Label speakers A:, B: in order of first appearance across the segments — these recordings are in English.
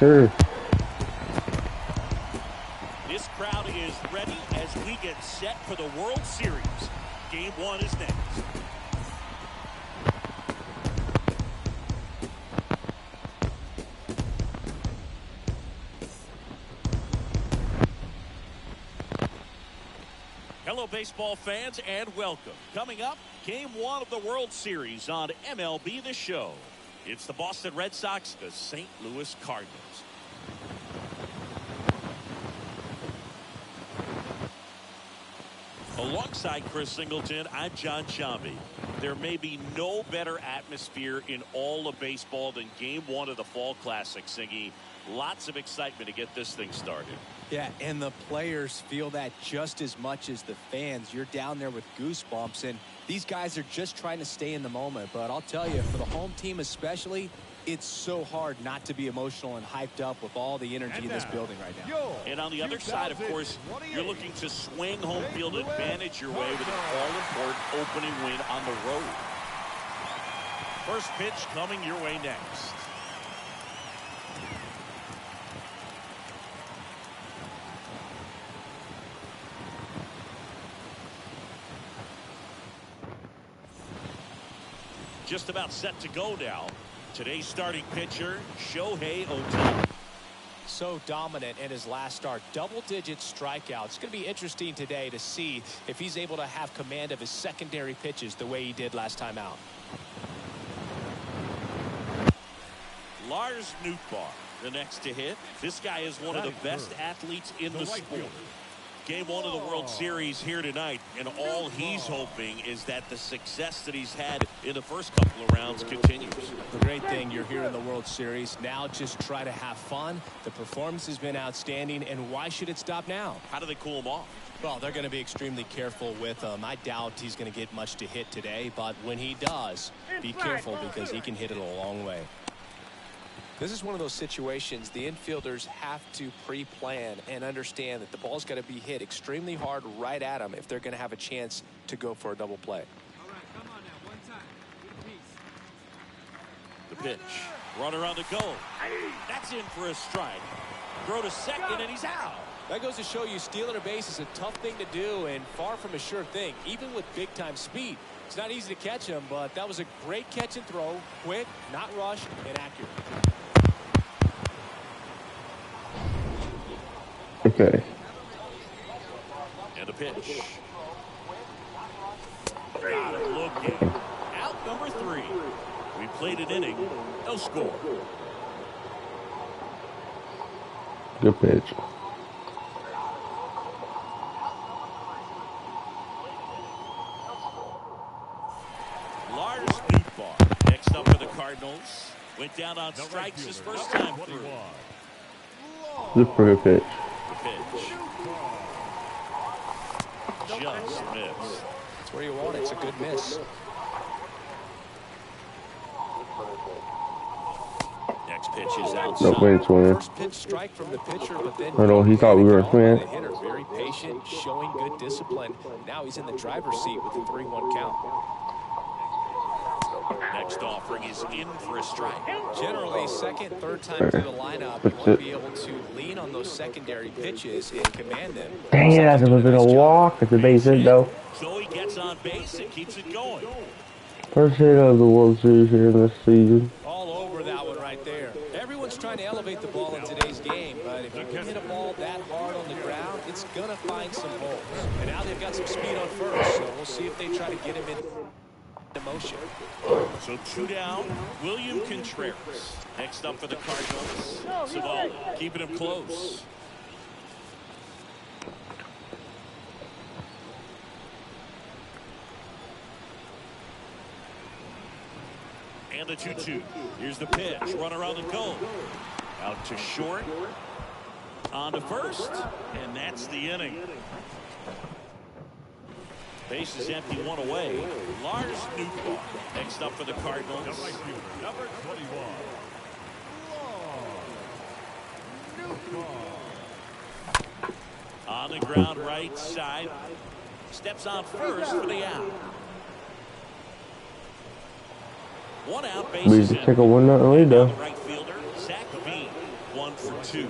A: sure.
B: This crowd is ready as we get set for the World Series. Game 1 is next. Hello, baseball fans, and welcome. Coming up, Game 1 of the World Series on MLB The Show. It's the Boston Red Sox, the St. Louis Cardinals. Alongside Chris Singleton, I'm John Chambi. There may be no better atmosphere in all of baseball than Game 1 of the Fall Classic, Singy. Lots of excitement to get this thing started.
C: Yeah, and the players feel that just as much as the fans. You're down there with goosebumps, and these guys are just trying to stay in the moment. But I'll tell you, for the home team especially, it's so hard not to be emotional and hyped up with all the energy in this building right now.
B: And on the other side, of course, you're looking to swing home field advantage your way with an all-important opening win on the road. First pitch coming your way next. Just about set to go now. Today's starting pitcher, Shohei Ohtani.
D: So dominant in his last start. Double-digit strikeouts. It's going to be interesting today to see if he's able to have command of his secondary pitches the way he did last time out.
B: Lars Nootbaar, the next to hit. This guy is one of the best athletes in the sport. Game 1 of the World Series here tonight, and all he's hoping is that the success that he's had in the first couple of rounds continues.
D: The great thing, you're here in the World Series. Now just try to have fun. The performance has been outstanding, and why should it stop now?
B: How do they cool him off?
D: Well, they're going to be extremely careful with him. I doubt he's going to get much to hit today, but when he does, be careful because he can hit it a long way. This is one of those situations the infielders have to pre-plan and understand that the ball's got to be hit extremely hard right at them if they're going to have a chance to go for a double play.
E: All right, come on now, one time.
B: The pitch. Runner on the go. That's in for a strike. Throw to second, and he's out.
D: That goes to show you stealing a base is a tough thing to do and far from a sure thing, even with big-time speed. It's not easy to catch him, but that was a great catch and throw. Quick, not rushed, and accurate.
A: Okay.
B: And a pitch. Got it looking. Out number 3. We played an inning. No score.
A: Good pitch.
B: Lars Nootbaar next up for the Cardinals. Went down on strikes his first time through.
A: Super good pitch.
B: The pitch. Just missed.
D: That's where you want it. It's a good miss.
B: Next pitch is outside.
A: No way, swing.
D: First pitch strike from the pitcher, but then
A: I know he thought we were a swing.
D: the hitter very patient, showing good discipline. Now he's in the driver's seat with a 3-1 count.
B: Next offering is in for a strike.
D: Generally, second, third time through the lineup, you want to be able to lean on those secondary pitches and command them.
A: Dang it, that's a bit of a walk at the base hit, though.
B: So he gets on base and keeps it going.
A: First hit of the World Series here this season.
D: All over that one right there. Everyone's trying to elevate the ball in today's game, but if you can hit a ball that hard on the ground, it's going to find some holes. And now they've got some speed on first, so we'll see if they try to get him in motion.
B: So 2 down. William Contreras. Next up for the Cardinals. Savali keeping him close. And the 2-2. Here's the pitch. Runner on the go. Out to short. On to first. And that's the inning. Base is empty, 1 away. Lars Nootbaar next up for the Cardinals.
E: Number 21.
B: On the ground, right side. Steps on first for the out. 1 out, base
A: We
B: is
A: just
B: empty.
A: take a 1-0 lead, though.
B: Right fielder, Zach Bean. 1 1 for 2.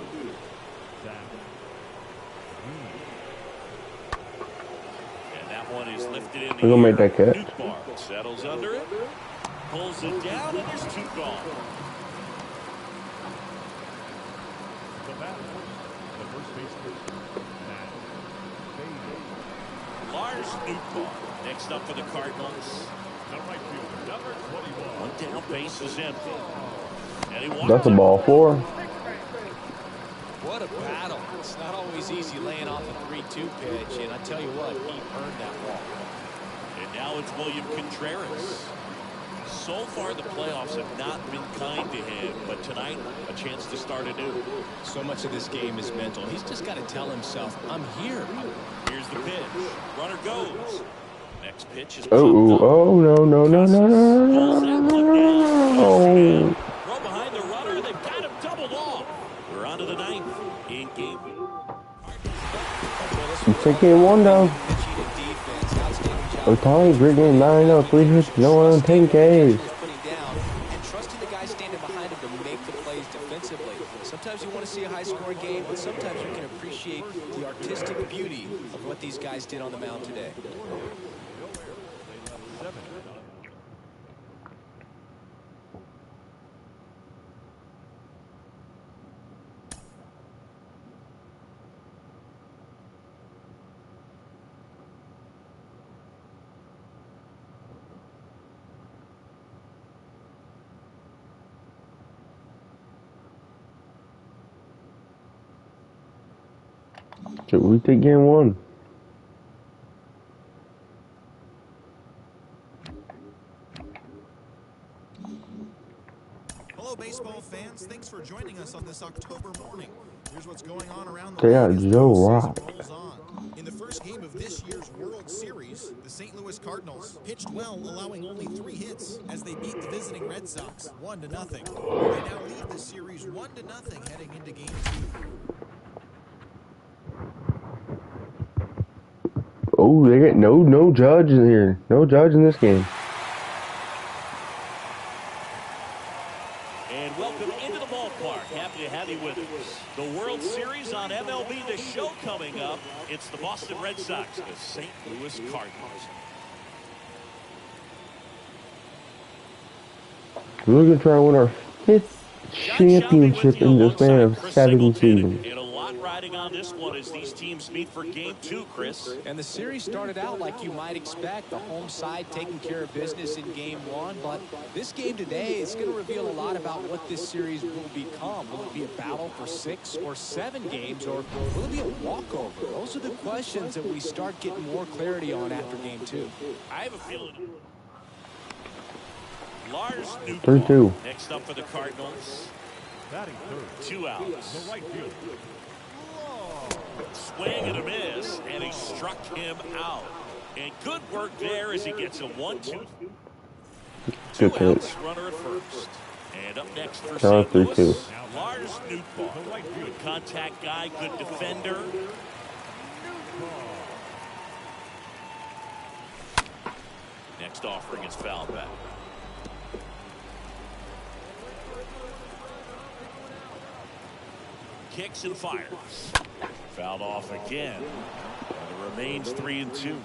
B: And that one is lifted in the
A: We're gonna make that catch.
B: Nootbaar settles under it, pulls it down, and there's 2 gone.
E: The batter, the first baseman,
B: Lars Nootbaar next up for the Cardinals.
E: the right fielder, number 21.
B: One down, base is empty. And he walked
A: That's a
B: it.
A: ball 4.
D: What a battle. It's not always easy laying off a 3-2 pitch, and I tell you what, he earned that walk.
B: And now it's William Contreras. So far, the playoffs have not been kind to him, but tonight, a chance to start anew.
D: So much of this game is mental. He's just got to tell himself, I'm here.
B: Here's the pitch. Runner goes. Next pitch is
A: Oh,
B: popped up.
A: oh, no, no, no, no, no,
B: Pulls that one down.
A: no.
B: Throw behind the runner. They've got him doubled off. We're on to the 9th in game.
A: You take game 1 down.
D: Pitching and defense, outstanding job.
A: Otani, great game, 9-0, 3 hits, no one, 10 Ks.
D: Putting down and trusting the guy standing behind him to make the plays defensively. Sometimes you want to see a high-scoring game, but sometimes you can appreciate the artistic beauty of what these guys did on the mound today.
A: Should we take game 1?
F: Hello, baseball fans. Thanks for joining us on this October morning. Here's what's going on around the
A: They got
F: league as the
A: Joe
F: postseason
A: Rock.
F: rolls on. In the first game of this year's World Series, the St. Louis Cardinals pitched well, allowing only 3 hits as they beat the visiting Red Sox 1-0. They now lead the series 1-0 heading into game 2.
A: Oh, they get no judge in here. No judge in this game.
B: And welcome into the ballpark. Happy to have you with us. The World Series on MLB The Show coming up. It's the Boston Red Sox, the St. Louis Cardinals.
A: We're gonna try to win our 5th championship in the span of 7 seasons.
B: And a lot riding on this one as these teams meet for game 2, Chris.
C: And the series started out like you might expect, the home side taking care of business in game 1, but this game today is going to reveal a lot about what this series will become. Will it be a battle for 6 or 7 games, or will it be a walkover? Those are the questions that we start getting more clarity on after game 2.
B: I have a feeling. Lars Nootbaar
A: 3-2.
B: next up for the Cardinals.
E: Batting third,
B: 2 outs.
E: the right fielder.
B: Swing and a miss, and he struck him out. And good work there as he gets a 1-2. 2
A: Good
B: outs,
A: pitch.
B: runner at first. And up next for
A: Now
B: St. Louis,
A: 3-2.
B: Lars Nootbaar. Good contact guy, good defender. Next offering is foul back. Kicks and fires. Fouled off again. And it remains 3-2.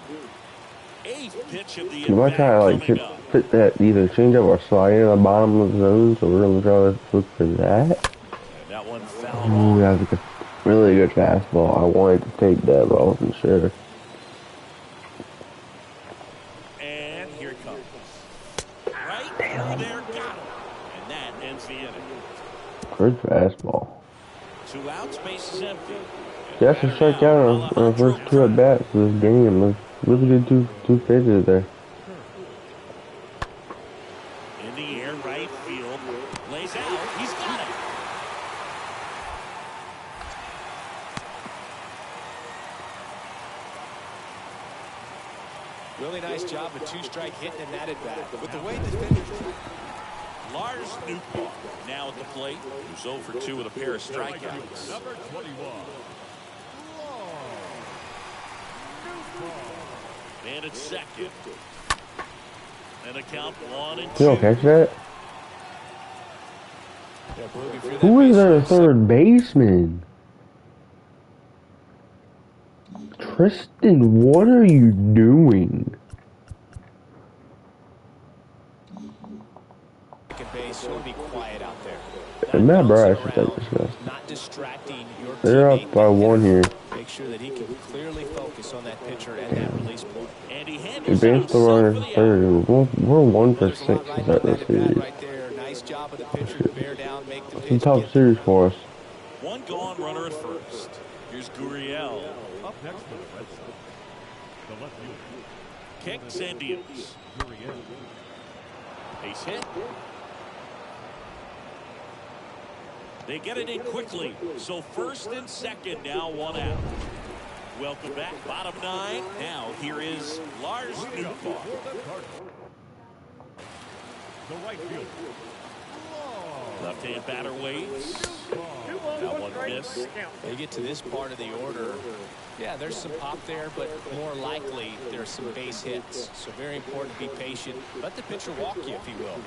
B: 8th pitch of the
A: You might try to like fit that either change up or slide in the bottom of the zone, so we're gonna try to look for that.
B: And that one fouled
A: Ooh,
B: off.
A: that was a really good fastball. I wanted to take that, but I wasn't sure.
B: And here it comes. Right through there, got him. And that ends the inning.
A: Good fastball.
B: 2 outs, base is empty.
A: That's a strikeout on the first 2 at bats of this game. Look, really good two pitches there.
B: In the air, right field. Lays out. He's got it.
D: Really nice job of 2-strike hitting in that at bat. With the way defenders.
B: Lars Nootbaar now at the plate, who's 0 for 2 with a pair of strikeouts.
E: Number 21.
B: And it's second. And a count 1-2.
A: You don't catch that?
D: Yeah, Blue, if you're that
A: Who is their
D: baseman,
A: third baseman? Tristan, what are you doing?
D: second base, you want to be quiet out there.
A: And
D: Not
A: Matt
D: bouncing
A: Bryce should take
D: around,
A: this guy.
D: not distracting your
A: They're
D: teammate,
A: up by
D: the
A: one
D: hitter.
A: here.
D: Make sure that he can clearly focus on that pitcher and that release point.
B: And he handles it
A: Advance the
B: himself
A: runner
B: for
A: to
B: the
A: third.
B: out.
A: We're 1 for
D: Well, there's a
A: 6
D: lot
A: to
D: riding
A: start
D: on
A: this
D: that at bat
A: series.
D: right there. Nice job of the pitcher to bear down, make the
A: It's a
D: pitch.
A: tough
D: Get
A: series for us.
B: One gone, runner at first. Here's Gurriel.
E: Up next for the Red Sox, the left fielder,
B: Kicks and deals.
E: Gurriel.
B: Base hit. They get it in quickly. So first and second, now one out. Welcome back, bottom 9. Now here is Lars Nootbaar.
E: For the Cardinals, the right fielder,
B: Left-hand batter waits. That one missed.
D: They get to this part of the order. Yeah, there's some pop there, but more likely there's some base hits. So very important to be patient. Let the pitcher walk you, if he will.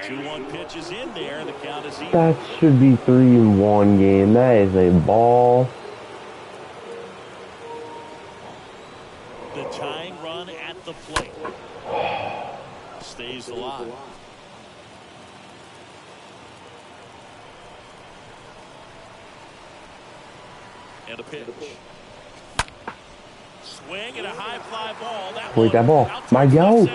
B: 2-1 pitch is in there. The count is even.
A: That should be 3-1 game. That is a ball.
B: The tying run at the plate. Stays alive. And a pitch. Swing and a high fly ball.
A: Wait, that ball. My go.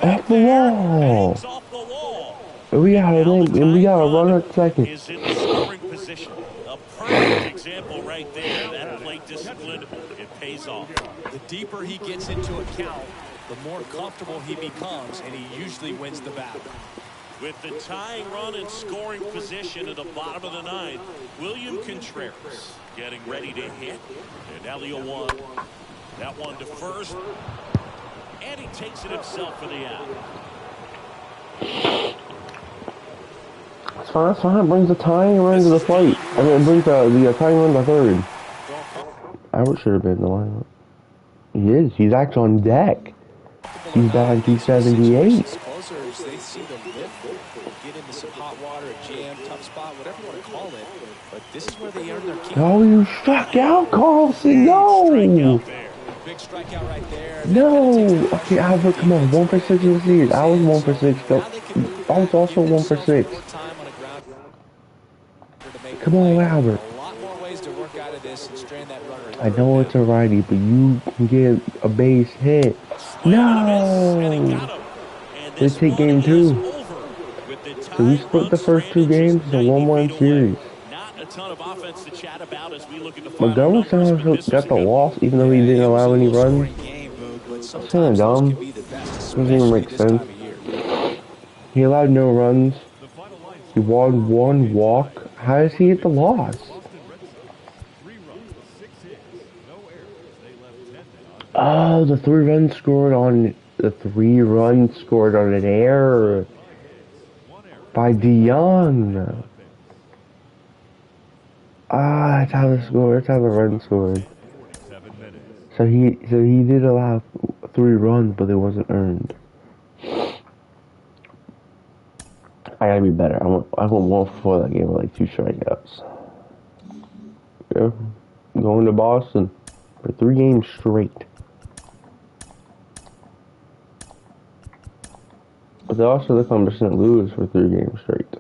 A: Off the wall.
B: Off the wall.
A: We gotta run at second.
B: Is in the scoring position. A perfect example right there. That plate discipline, it pays off.
D: The deeper he gets into a count, the more comfortable he becomes, and he usually wins the battle.
B: With the tying run and scoring position at the bottom of the 9th, William Contreras getting ready to hit. And now the 0-1. That one to first. And he takes it himself for the out.
A: That's fine, that's fine. It brings the tying run to the plate. I mean, it brings the tying run to third. Howard should have been the lineup. He is. He's actually on deck. He's batting 278.
D: Closers, they see the lift, get into some hot water, a jam, tough spot, whatever you want to call it. But this is where they earn their keep.
A: Oh, you struck out, Carlson. No.
D: Big strikeout right there.
A: No. Okay, Albert, come on. 1 for 6 in the series. I was 1 for 6. I was also 1 for 6. Come on, Albert.
D: A lot more ways to work out of this and strand that runner.
A: I know it's a righty, but you can get a base hit. No. Let's take game 2. So we split the first 2 games. It's a 1-1 series.
B: Not a ton of offense to chat about as we look at the
A: Montgomery somehow got the loss, even though he didn't allow any runs. That's kind of dumb. Doesn't even make sense. He allowed no runs. He won 1 walk. How does he get the loss? Oh, the 3 runs scored on an error by DeYoung. Ah, that's how the run scored. So he did allow 3 runs, but it wasn't earned. I gotta be better. I went 1 for 4 that game with like 2 strikeouts. Yeah, going to Boston for 3 games straight. But they also look on St. Louis for 3 games straight.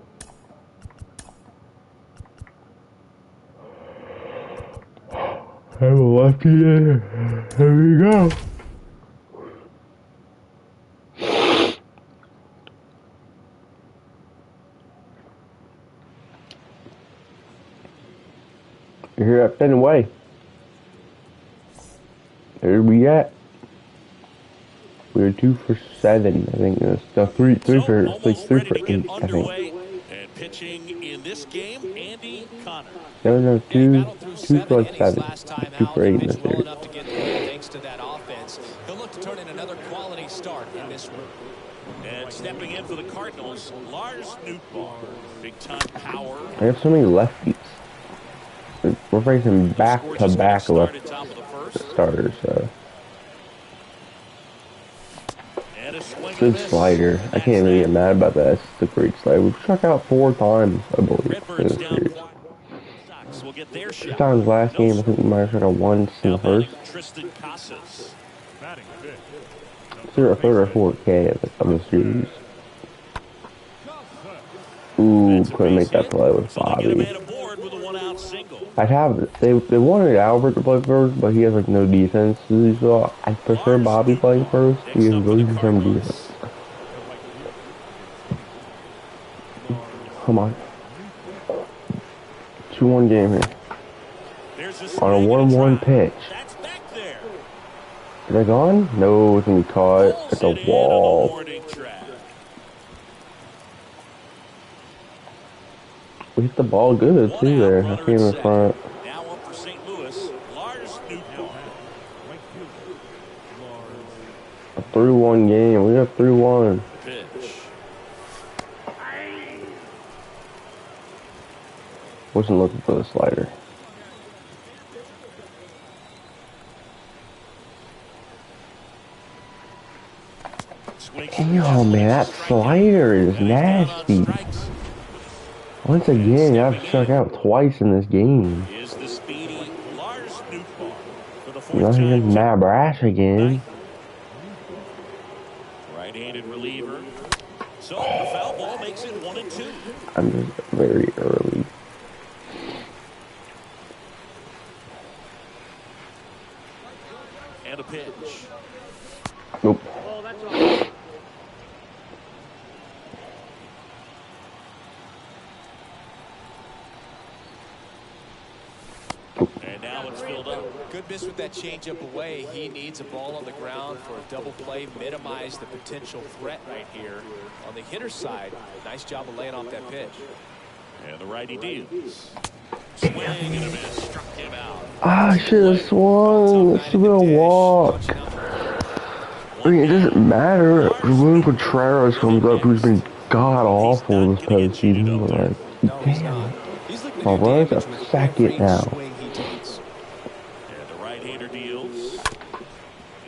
A: I have a lefty there. There we go. You're up and away. There we at. We were 2 for 7, I think. No, 3 for 8, I think.
B: And pitching in this game, Andy Connor.
A: No, 2 for 7. 2 for 8 in this series.
D: Enough to get there thanks to that offense. He'll look to turn in another quality start in this one.
B: And stepping in for the Cardinals, Lars Nootbaar. Big time power.
A: I have so many lefties. We're facing back-to-back left starters, so.
B: And a swing swing
A: Good
B: and a miss.
A: slider. I
B: That's
A: can't really
B: that.
A: get mad about that. It's a great slider. We've struck out 4 times, I believe, in
B: Redbirds
A: this
B: down
A: series.
B: 5. Sox will get their
A: 2
B: shot.
A: times last
B: No
A: game. I think we
B: score.
A: might have struck out once in
B: Now
A: the first.
B: batting Tristan Casas.
E: Batting fifth. The
A: Through a
E: third
A: third or
E: baseman,
A: 4K of the series.
E: Casas.
A: Ooh,
B: That's a
A: couldn't
B: base
A: make that
B: hit.
A: play with
B: So they'll get a
A: Bobby.
B: man aboard with a 1-out single.
A: I'd have they wanted Albert to play first, but he has like no defense. So I prefer
B: Lars
A: Bobby playing
B: Nootbaar
A: first. He
B: picks
A: has
B: up for the
A: really some defense.
B: Cardinals.
E: The right fielder against Lars
A: Come on. 2-1 game here.
B: There's a
A: On a
B: swing and a
A: 1-1
B: drive.
A: pitch.
B: That's back there.
A: Is that gone? No, it's gonna be caught
B: Pulls
A: at the
B: it in on the
A: wall.
B: warning track.
A: We hit the ball good
B: One
A: too
B: out,
A: there. I
B: runner
A: came
B: at
A: in
B: second.
A: front.
B: Now up for St. Louis, Lars
E: now
B: Nootbaar.
E: batting right fielder Lars.
A: A 3-1 game. We got 3-1.
B: Pitch.
A: Wasn't looking for the slider. Damn, man, that slider is nasty. Once again, I've struck out twice in this game.
B: Is the speedy Lars Nootbaar for the fourth
A: Nothing
B: time.
A: against Matt Brash again.
B: Right-handed reliever. So the foul ball makes it 1-2.
A: I'm just very early.
B: And a pitch.
A: Nope.
B: And now it's filled up.
D: Good miss with that changeup away. He needs a ball on the ground for a double play. Minimize the potential threat right here. On the hitter side, nice job of laying off that pitch.
B: And the righty deals. Swing and a miss. Struck him out.
A: I should have swung. This should be a walk. I mean, it doesn't matter. When Contreras comes up, who's been god awful this postseason, but like,
D: No, he's
A: damn.
D: not. He's looking
A: My
D: to do
A: brother's
D: damage
A: a
D: with
A: second
D: every
A: now.
D: swing he takes.
B: And the right-hander deals.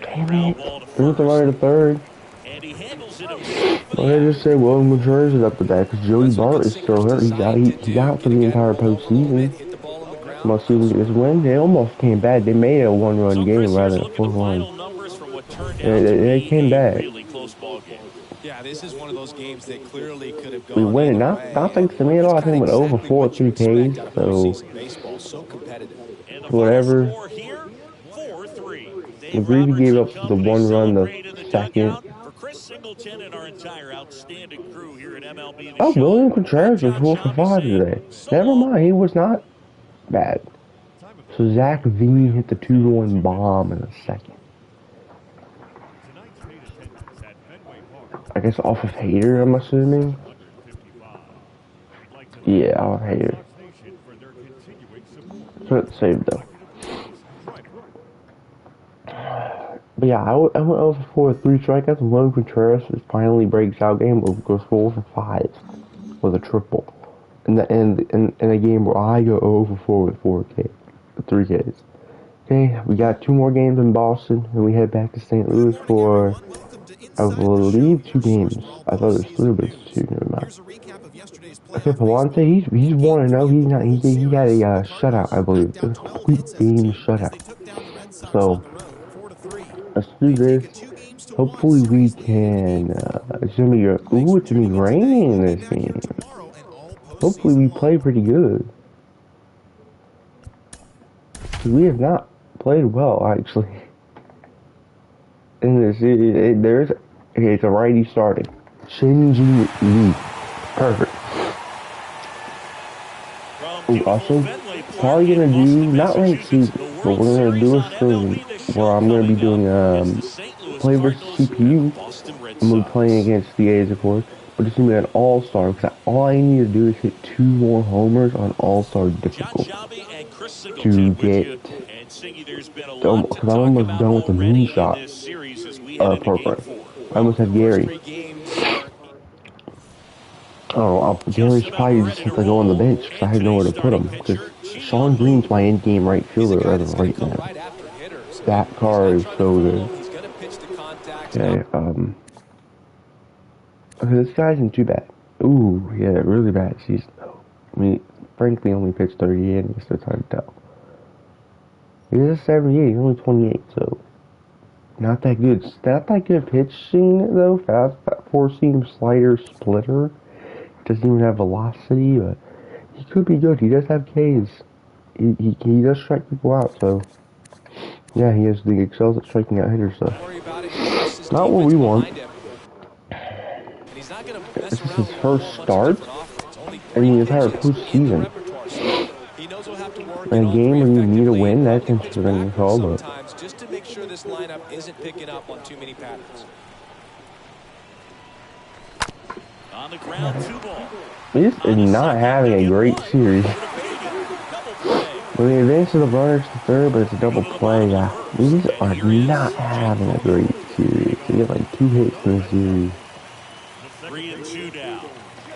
A: Damn it. There's the runner to third.
B: And he handles it himself.
A: Well, they just say William Contreras is up with that because Joey Bart is still hurt. He's out for the entire postseason.
D: Hit the ball on the ground.
A: Must see this win. They almost came back. They made it a 1-run game rather than a 4-1. They came back.
B: Really close ball game.
D: Yeah, this is one of those games that clearly could have gone
A: We win it.
D: either
A: Not
D: way.
A: thanks to me at all. I think we went over 4 at 3 Ks. So
D: Baseball so competitive.
B: And the
A: whatever.
B: final score here, 4-3. Dave
A: McGreevy gave up
B: Roberts and
A: the
B: company
A: 1 run the
B: celebrate in the
A: second.
B: dugout. For Chris Singleton and our entire outstanding crew here at MLB The
A: Oh,
B: Show,
A: William Contreras was
B: John
A: 4 for
B: Shammy
A: 5
B: saying,
A: today.
B: so
A: Never
B: long.
A: mind. He was not bad. So Zach V hit the 2-1 bomb in the second.
E: Tonight's paid attendance at Fenway Park,
A: I guess off of Hater, I'm assuming.
E: 155. We'd like to
A: Yeah, off of Hater.
E: Fox Nation for their continuing support.
A: So it's saved though.
E: Right.
A: But yeah, I went over 4 with 3 strikeouts, and William Contreras finally breaks out game, but goes 4 for 5 with a triple. In a game where I go over 4 with 3 Ks. Okay, we got 2 more games in Boston, and we head back to St. Louis for, I believe, 2 games. I thought it was 3, but it's 2. Never mind.
F: Here's a recap of yesterday's
A: Okay,
F: playoff
A: Palante, he's 1-0. He's not. He got a shutout, I believe. It was a complete game shutout. So let's do this. Hopefully we can. It's gonna be. Ooh, it's gonna be raining in this game. Hopefully we play pretty good. 'Cause we have not played well actually. In this, there's. Okay, it's a righty starting. Shinji Lee. Perfect. Ooh, also, probably gonna do, not ranked season, but we're gonna do a stream where I'm gonna be doing, play versus CPU. I'm gonna be playing against the A's, of course, but it's gonna be an all-star, because all I need to do is hit 2 more homers on all-star difficult to get, because I'm almost done with the moonshot program. I almost have Gary. Oh, Gary's probably just have to go on the bench because I have nowhere to put him. Because Sean Green's my in-game right fielder as of right now. That car is so good. Okay, Okay, this guy isn't too bad. Ooh, yeah, really bad season though. I mean, frankly, only pitched 38 and it's the time to tell. He's a 78, he's only 28, so not that good. Not that good pitching though. Fast, four seam slider splitter. Doesn't even have velocity, but he could be good. He does have Ks. He does strike people out, so yeah, he has the excels at striking out hitters. So not what we want. This is his first start in the entire postseason. In a game where you need a win, that's interesting to call, but
D: just to make sure this lineup isn't picking up on too many patterns.
B: On the ground, 2 ball.
A: this is not having a great series. When they advance to the runners to third, but it's a double play. These are not having a great series. They get like 2 hits in the series.
B: 3 and 2 down.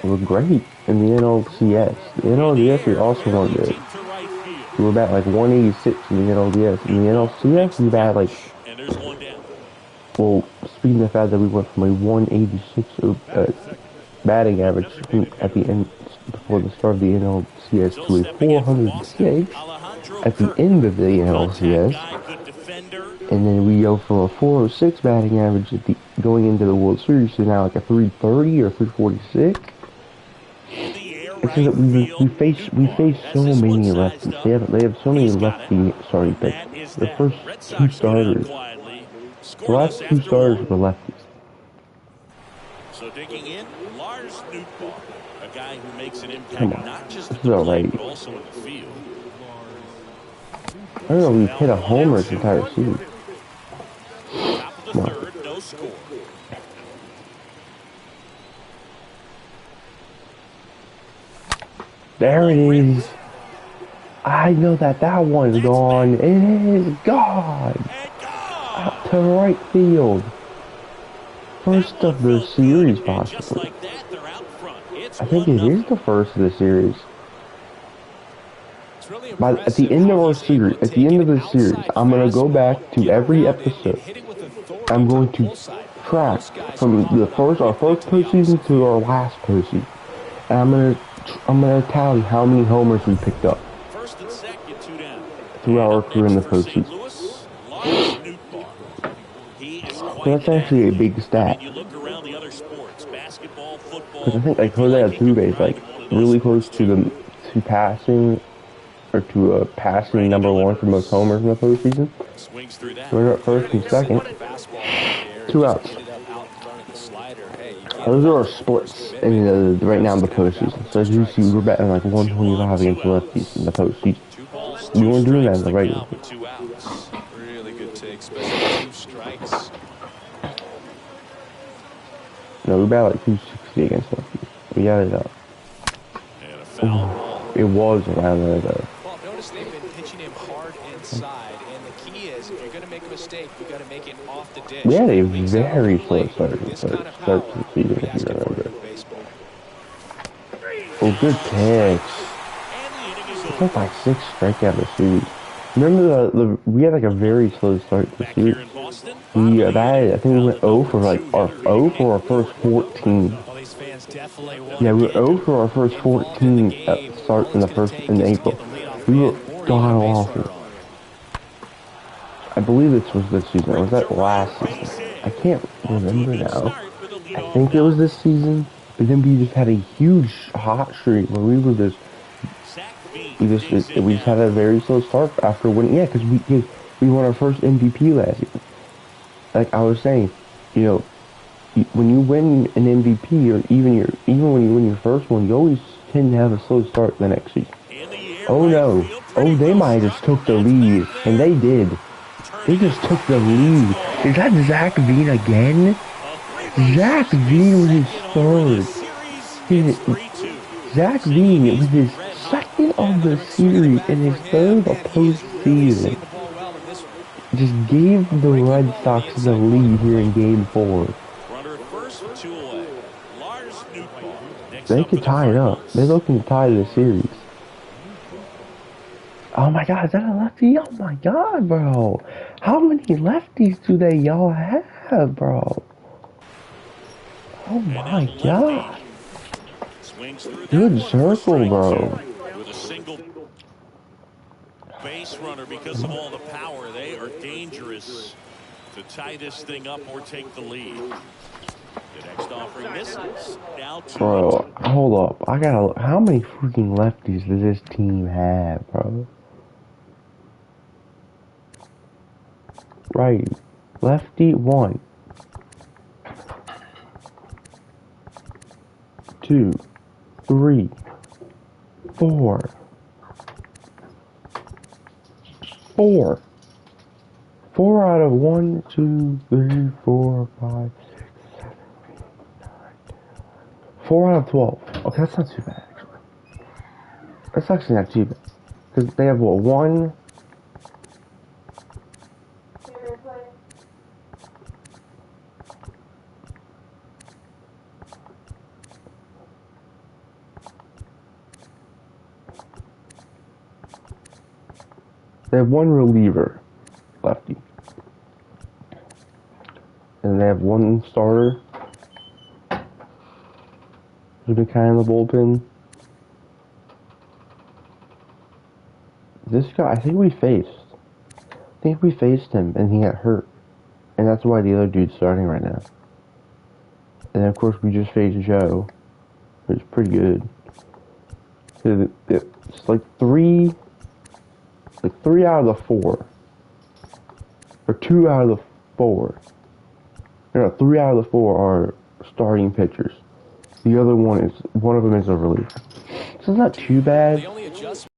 A: We're great in the NLCS. The NLDS we also weren't good. We were about like 186 in the NLDS. In the NLCS we bat like,
B: And there's 1 down.
A: well, speaking of the fact that we went from a 186 batting average at the end, before the start of the NLCS, to a 406 at the end of the NLCS. And then we go from a 406 batting average at the going into the World Series to now like a 330 or 346. It's just that we face so many lefties. They have so many lefty starting pitchers. The first 2 starters, the last 2 starters were lefties.
B: So digging in, Lars Nootbaar, a guy who makes an impact not just at
A: the plate,
B: but also in the field.
A: I don't know if we've hit a homer this entire season.
B: Top of the 3rd, no score.
A: There it is. I know that one's gone. It is gone. Out to right field. First of the series, possibly. I think it is the first of the series. At the end of our series, at the end of the series, I'm gonna go back to every episode. I'm going to track from our first postseason to our last postseason, and I'm gonna tally how many homers we picked up throughout our career in the postseason. So that's actually a big stat. Because I think like Jose Altuve is like really close to passing, or to passing #1 for most homers in the postseason. So we're at first and second. 2 outs. Those are our splits right now in the postseason. So as you see, we're batting like 125 against the lefties in the postseason. We weren't doing that in the regular season.
D: Really good take, especially 2 strikes.
A: No, we batted like 260 against lefties. We got it up. Ooh, it was around there though.
D: Well, notice they've been pitching him hard inside, and the key is if you're going to make a mistake, you got to make it off the dish.
A: We had a very slow start to the season, if you remember. Oh, good pitch. It's like my 6th strikeout of the series. Remember we had like a very slow start to the series. I think we went 0 for our first 14. Yeah, we were 0 for our first 14 at the start in April. We were god awful. I believe this was this season, or was that last season? I can't remember now. I think it was this season, but then we just had a huge hot streak where we just had a very slow start after winning. Yeah, because we won our first MVP last season. Like I was saying, when you win an MVP, or even when you win your first one, you always tend to have a slow start the next season. Oh no! Oh, they might have just took the lead, and they did. They just took the lead. Is that Zach Veen again? Zach Veen with his 3rd. Zach Veen with his 2nd of the series and his 3rd of postseason. Just gave the Red Sox the lead here in Game 4. They could tie it up. They're looking to tie the series. Oh my god, is that a lefty? Oh my god, bro. How many lefties do y'all have, bro? Oh
B: And now
A: my
B: the lefty
A: god.
B: swings through that
A: Good
B: one for
A: circle,
B: strike
A: bro.
B: 2 with a single base runner because of all the power. They are dangerous to tie this thing up or take the lead. The next offering misses. Now 2-2.
A: Bro, hold up. I gotta look. How many freaking lefties does this team have, bro? Right. Lefty, 1, 2, 3, 4. 4. 4 out of 1, 2, 3, 4, 5, 6, 7, 8, 9, 10. 4 out of 12. Okay, that's not too bad, actually. That's actually not too bad. Because they have, what, 1? They have 1 reliever, lefty. And they have 1 starter, who's been kind of in the bullpen. This guy, I think we faced him, and he got hurt. And that's why the other dude's starting right now. And then, of course, we just faced Joe, who's pretty good. It's like 3 out of the 4. Or 2 out of the 4. No, 3 out of the 4 are starting pitchers. The other one of them is a reliever. So it's not too bad.
D: The only adjustment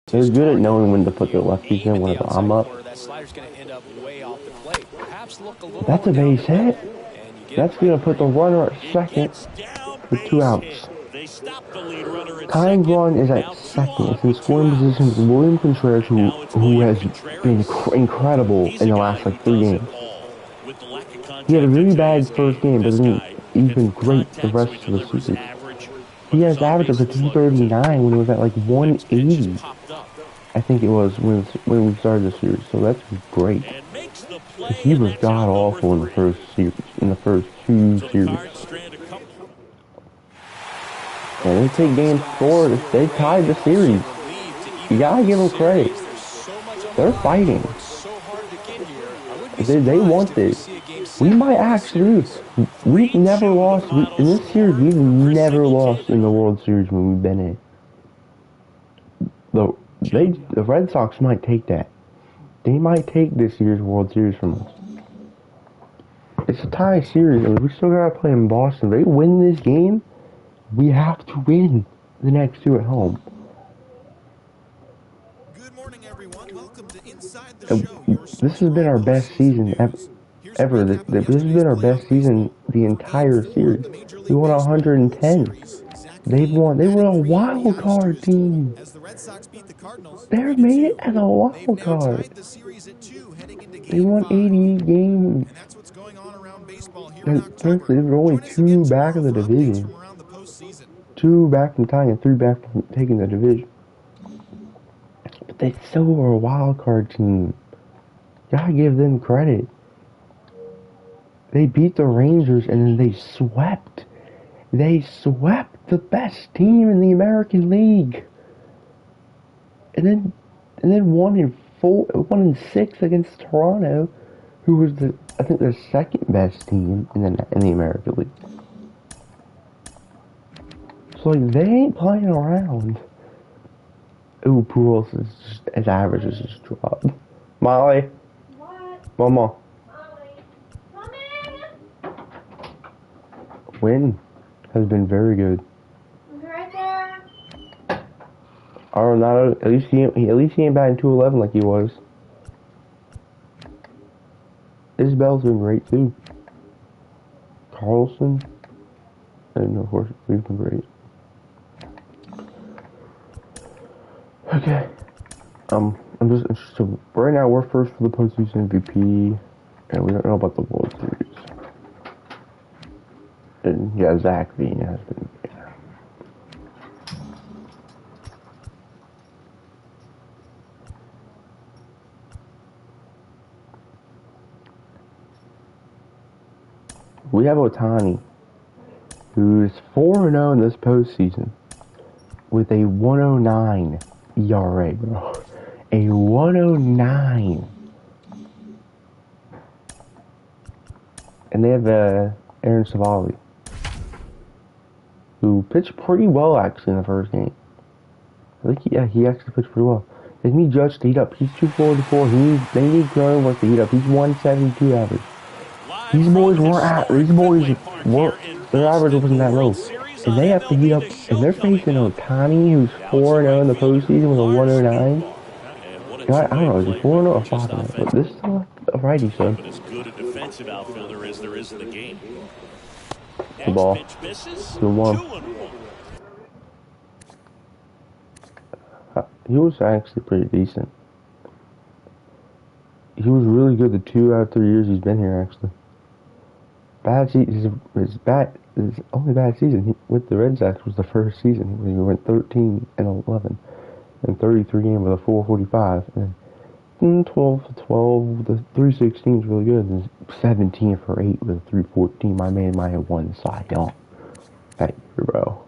A: They're good at knowing when to put their lefties in whenever I'm up.
D: that slider's going to end up way off the plate. Perhaps look a little
A: That's a
D: more down
A: base
D: the middle,
A: hit.
D: and you get
A: That's
D: it
A: gonna
D: right
A: put the
D: where you
A: runner at
B: It
A: second
B: gets down,
A: with 2
B: base
A: outs.
B: hit. They stop the lead runner at
A: Tying
B: second.
A: run is
B: Now
A: at
B: 2
A: second.
B: on
A: It's in
B: with 2
A: scoring position
B: outs.
A: with William Contreras,
B: And now it's
A: who
B: William
A: has been
B: Contreras.
A: incredible
B: He's
A: in
B: a
A: the
B: guy
A: last
B: who
A: like 3
B: does it
A: games.
B: all. With the lack of contact
A: He had a
B: in
A: really
B: today's
A: bad first
B: game,
A: game, but
B: this
A: then
B: guy
A: he's
B: hits
A: been
B: for
A: great the
B: contact, so
A: rest
B: he
A: of the
B: delivers
A: season.
B: average. But
A: He
B: his
A: has average of a
B: on-base slugging, too.
A: 239 when he was at like
B: Next pitch is
A: 180.
B: popped up.
A: I think it was when we started the series. So that's great.
B: And makes the
A: Because
B: play,
A: he
B: and
A: was
B: that's
A: god
B: out number
A: awful in the
B: 3.
A: first series, in the first 2
B: So the
A: series.
B: Cards strand a couple.
A: And they take game 4. They tied the series. You gotta give them credit. They're fighting. They want this. We might actually lose. We've never lost. In this series, we've never lost in the World Series when we've been in. The Red Sox might take that. They might take this year's World Series from us. It's a tie series. I mean, we still gotta play in Boston. If they win this game, we have to win the next 2 at home.
F: Good morning, everyone. Welcome to Inside the Show. Your
A: This
F: source
A: has
F: for
A: been
F: all
A: our
F: postseason
A: best season
F: news. Here's a
A: ever.
F: recap of
A: This has been our best season the entire series. We won 110. They were a wild card team.
F: As the Red Sox beat the Cardinals
A: They made it
F: 3-2.
A: as a
F: They've
A: wild
F: now
A: card.
F: tied the series at 2 heading into
A: They
F: game
A: won
F: 5.
A: 88 games.
F: And that's what's going on around baseball here in
A: And
F: October.
A: frankly, they were only
F: Join us again
A: 2 back
F: tomorrow
A: of the
F: for updates
A: division.
F: from around the postseason.
A: 2 back from tying and 3 back from taking the division. But they still were a wild card team. Gotta give them credit. They beat the Rangers and then they swept. They swept the best team in the American League. And then won in 6 against Toronto, who was I think the second best team in the American League. So like they ain't playing around. Ooh, Pujols his average is just dropped. Molly.
G: What?
A: Mama.
G: Molly. Coming!
A: Win has been very good.
G: I'm right there.
A: Arenado, at least he ain't batting 211 like he was. Isabel's been great too. Carlson, and of course we've been great. Okay, I'm just so right now we're first for the postseason MVP, and we don't know about the World Series. And yeah, Zach Veen has been. We have Otani, who's 4-0 in this postseason, with a 109 ERA, bro. A 109. And they have Aaron Savali, who pitched pretty well actually in the first game. I think he actually pitched pretty well. They need Judge to heat up. He's 244. They need Cronenworth to heat up. He's 172 average. These boys their average wasn't that low. And they have to heat up, and they're facing Otani, who's 4-0 in the postseason with a 109. I don't know, is he 4-0 or 5-0? But this is still a righty, so.
B: As good a defensive outfielder as there is in the game.
A: The ball. 2-1. He was actually pretty decent. He was really good the 2 out of 3 years he's been here, actually. His only bad season with the Red Sox was the first season when he went 13-11 and 33 games with a 445, and 12, the 316 is really good, and 17 for 8 with a 314. My man might have won Cy Young that year, bro.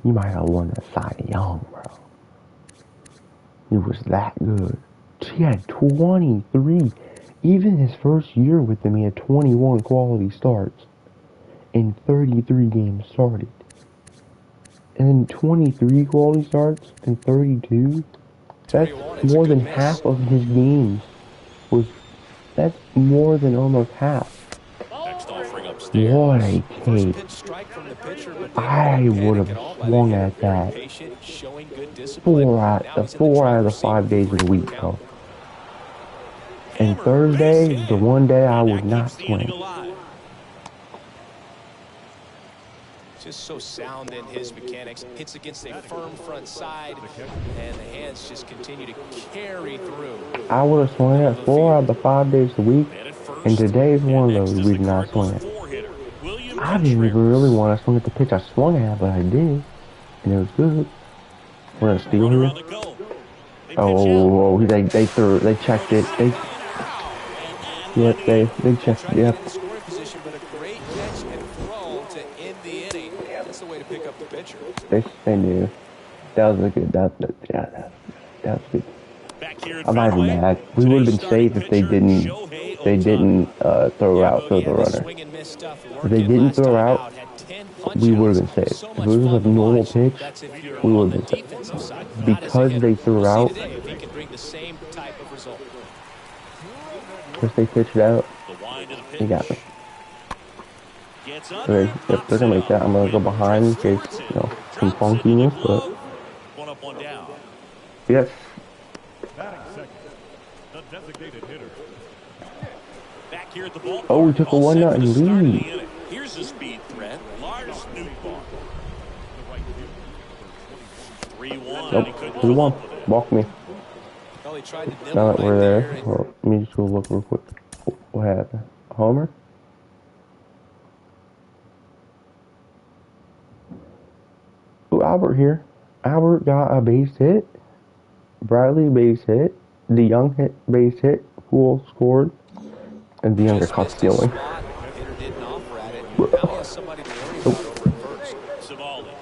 A: He might have won the Cy Young, bro. He was that good. He had 23. Even his first year with them, he had 21 quality starts and 33 games started. And then 23 quality starts and 32? That's more than half of his games. That's more than almost half. What a tape. I would have swung at that 4 out of the 5 days of the week, bro. And Thursday is the one day I would not swing.
D: Just so sound in his mechanics. Hits against a firm front side, and the hands just continue to carry through.
A: I would have swung at 4 out of the 5 days of the week, and today is one of those we did not swing at. I didn't even really want to swing at the pitch I swung at, but I did, and it was good. We're gonna steal here. Oh, they checked it. They checked it. Yep. They knew. That was a good. That was good. I'm not even mad. We would have been safe if they didn't throw out for the runner. If they didn't throw out, we would have been safe. If it was a normal pitch, we would have been safe. Because they threw out, because they pitched it out, he got me. Okay, if they're gonna make that, I'm gonna go behind in case, some funkiness, but yes. Oh, we took a 1-0 lead.
B: Here's the speed threat, Lars Nootbaar. 3-1.
A: Nope, 3-1. Walk me. Now that we're there, well, let me just go look real quick. What happened? Homer? Oh, Albert here. Albert got a base hit. Bradley base hit. DeYoung hit base hit. Poole scored. And DeYoung got caught stealing.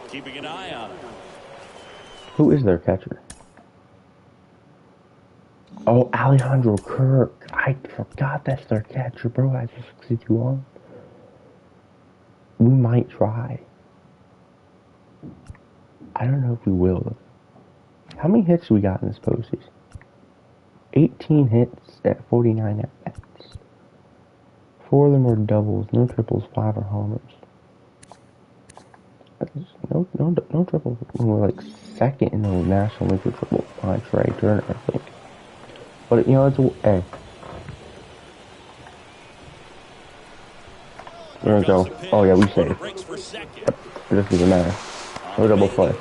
B: Keeping an eye on him.
A: Who is their catcher? Oh, Alejandro Kirk. I forgot that's their catcher, bro. I just fixed you on. We might try. I don't know if we will. How many hits do we got in this postseason? 18 hits at 49 at-bats. 4 of them are doubles, no triples, 5 are homers. No triples. We're like second in the National League for triple behind Trey Turner, I think. But it's a hey. We're gonna go. Oh yeah, we saved. It doesn't even matter. No double play.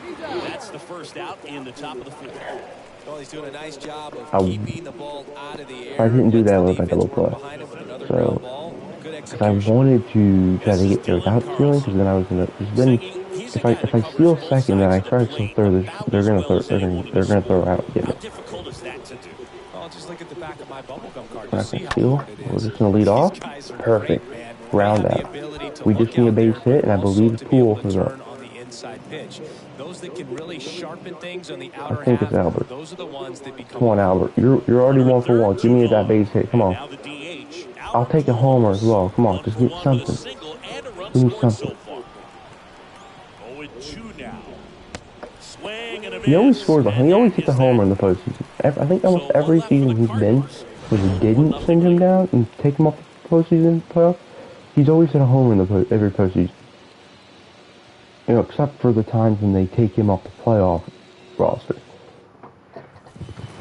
B: That's the first out in the top of the 4th.
C: Well, he's doing a nice job of keeping the ball out of the air.
A: If I didn't do that, it would have been double play. So, because I wanted to try to get there without stealing, because then I was gonna. Then, if I steal second, then I try to throw this. They're gonna throw out. Get it.
C: Well, just look at the back of my
D: my bubblegum card.
A: We're
D: You
A: not
D: see
A: gonna
D: how
A: steal.
D: hard it
A: We're
D: is.
A: just gonna lead off.
D: These guys are
A: Perfect.
D: great, man. They
A: Round
D: have the
A: out.
D: ability to
A: We
D: look
A: just need a
D: out
A: base
D: there,
A: hit, and I
D: but also
A: believe
D: to be able
A: Poole
D: to
A: is up.
D: turn on the inside pitch. Those that can really sharpen things on the
A: I
D: outer
A: think it's
D: half,
A: Albert.
D: those are the ones that become.
A: Come on, Albert. You're already
B: Runner at
A: 1 for 1.
B: third,
A: Give
B: two
A: me that
B: gone.
A: base hit. Come
B: And
A: on.
B: now the DH,
A: I'll
B: Albert
A: take a homer as
B: Pujols.
A: well. Come on,
B: 1
A: just
B: for
A: get
B: 1 with a
A: something.
B: single and a run
A: Give me
B: scored
A: something.
B: so far. 0-2 now. Swing and a
A: He always
B: miss.
A: scores.
B: And
A: He always
B: that
A: hits a
B: is
A: homer in
B: that.
A: the postseason. I think
B: So
A: almost
B: one
A: every
B: left for
A: season
B: the
A: he's been,
B: Cardinals.
A: where they didn't
B: 1-0
A: send him
B: lead.
A: down and take him off the postseason playoff, he's always hit a homer in the every postseason. You know, except for the times when they take him off the playoff roster.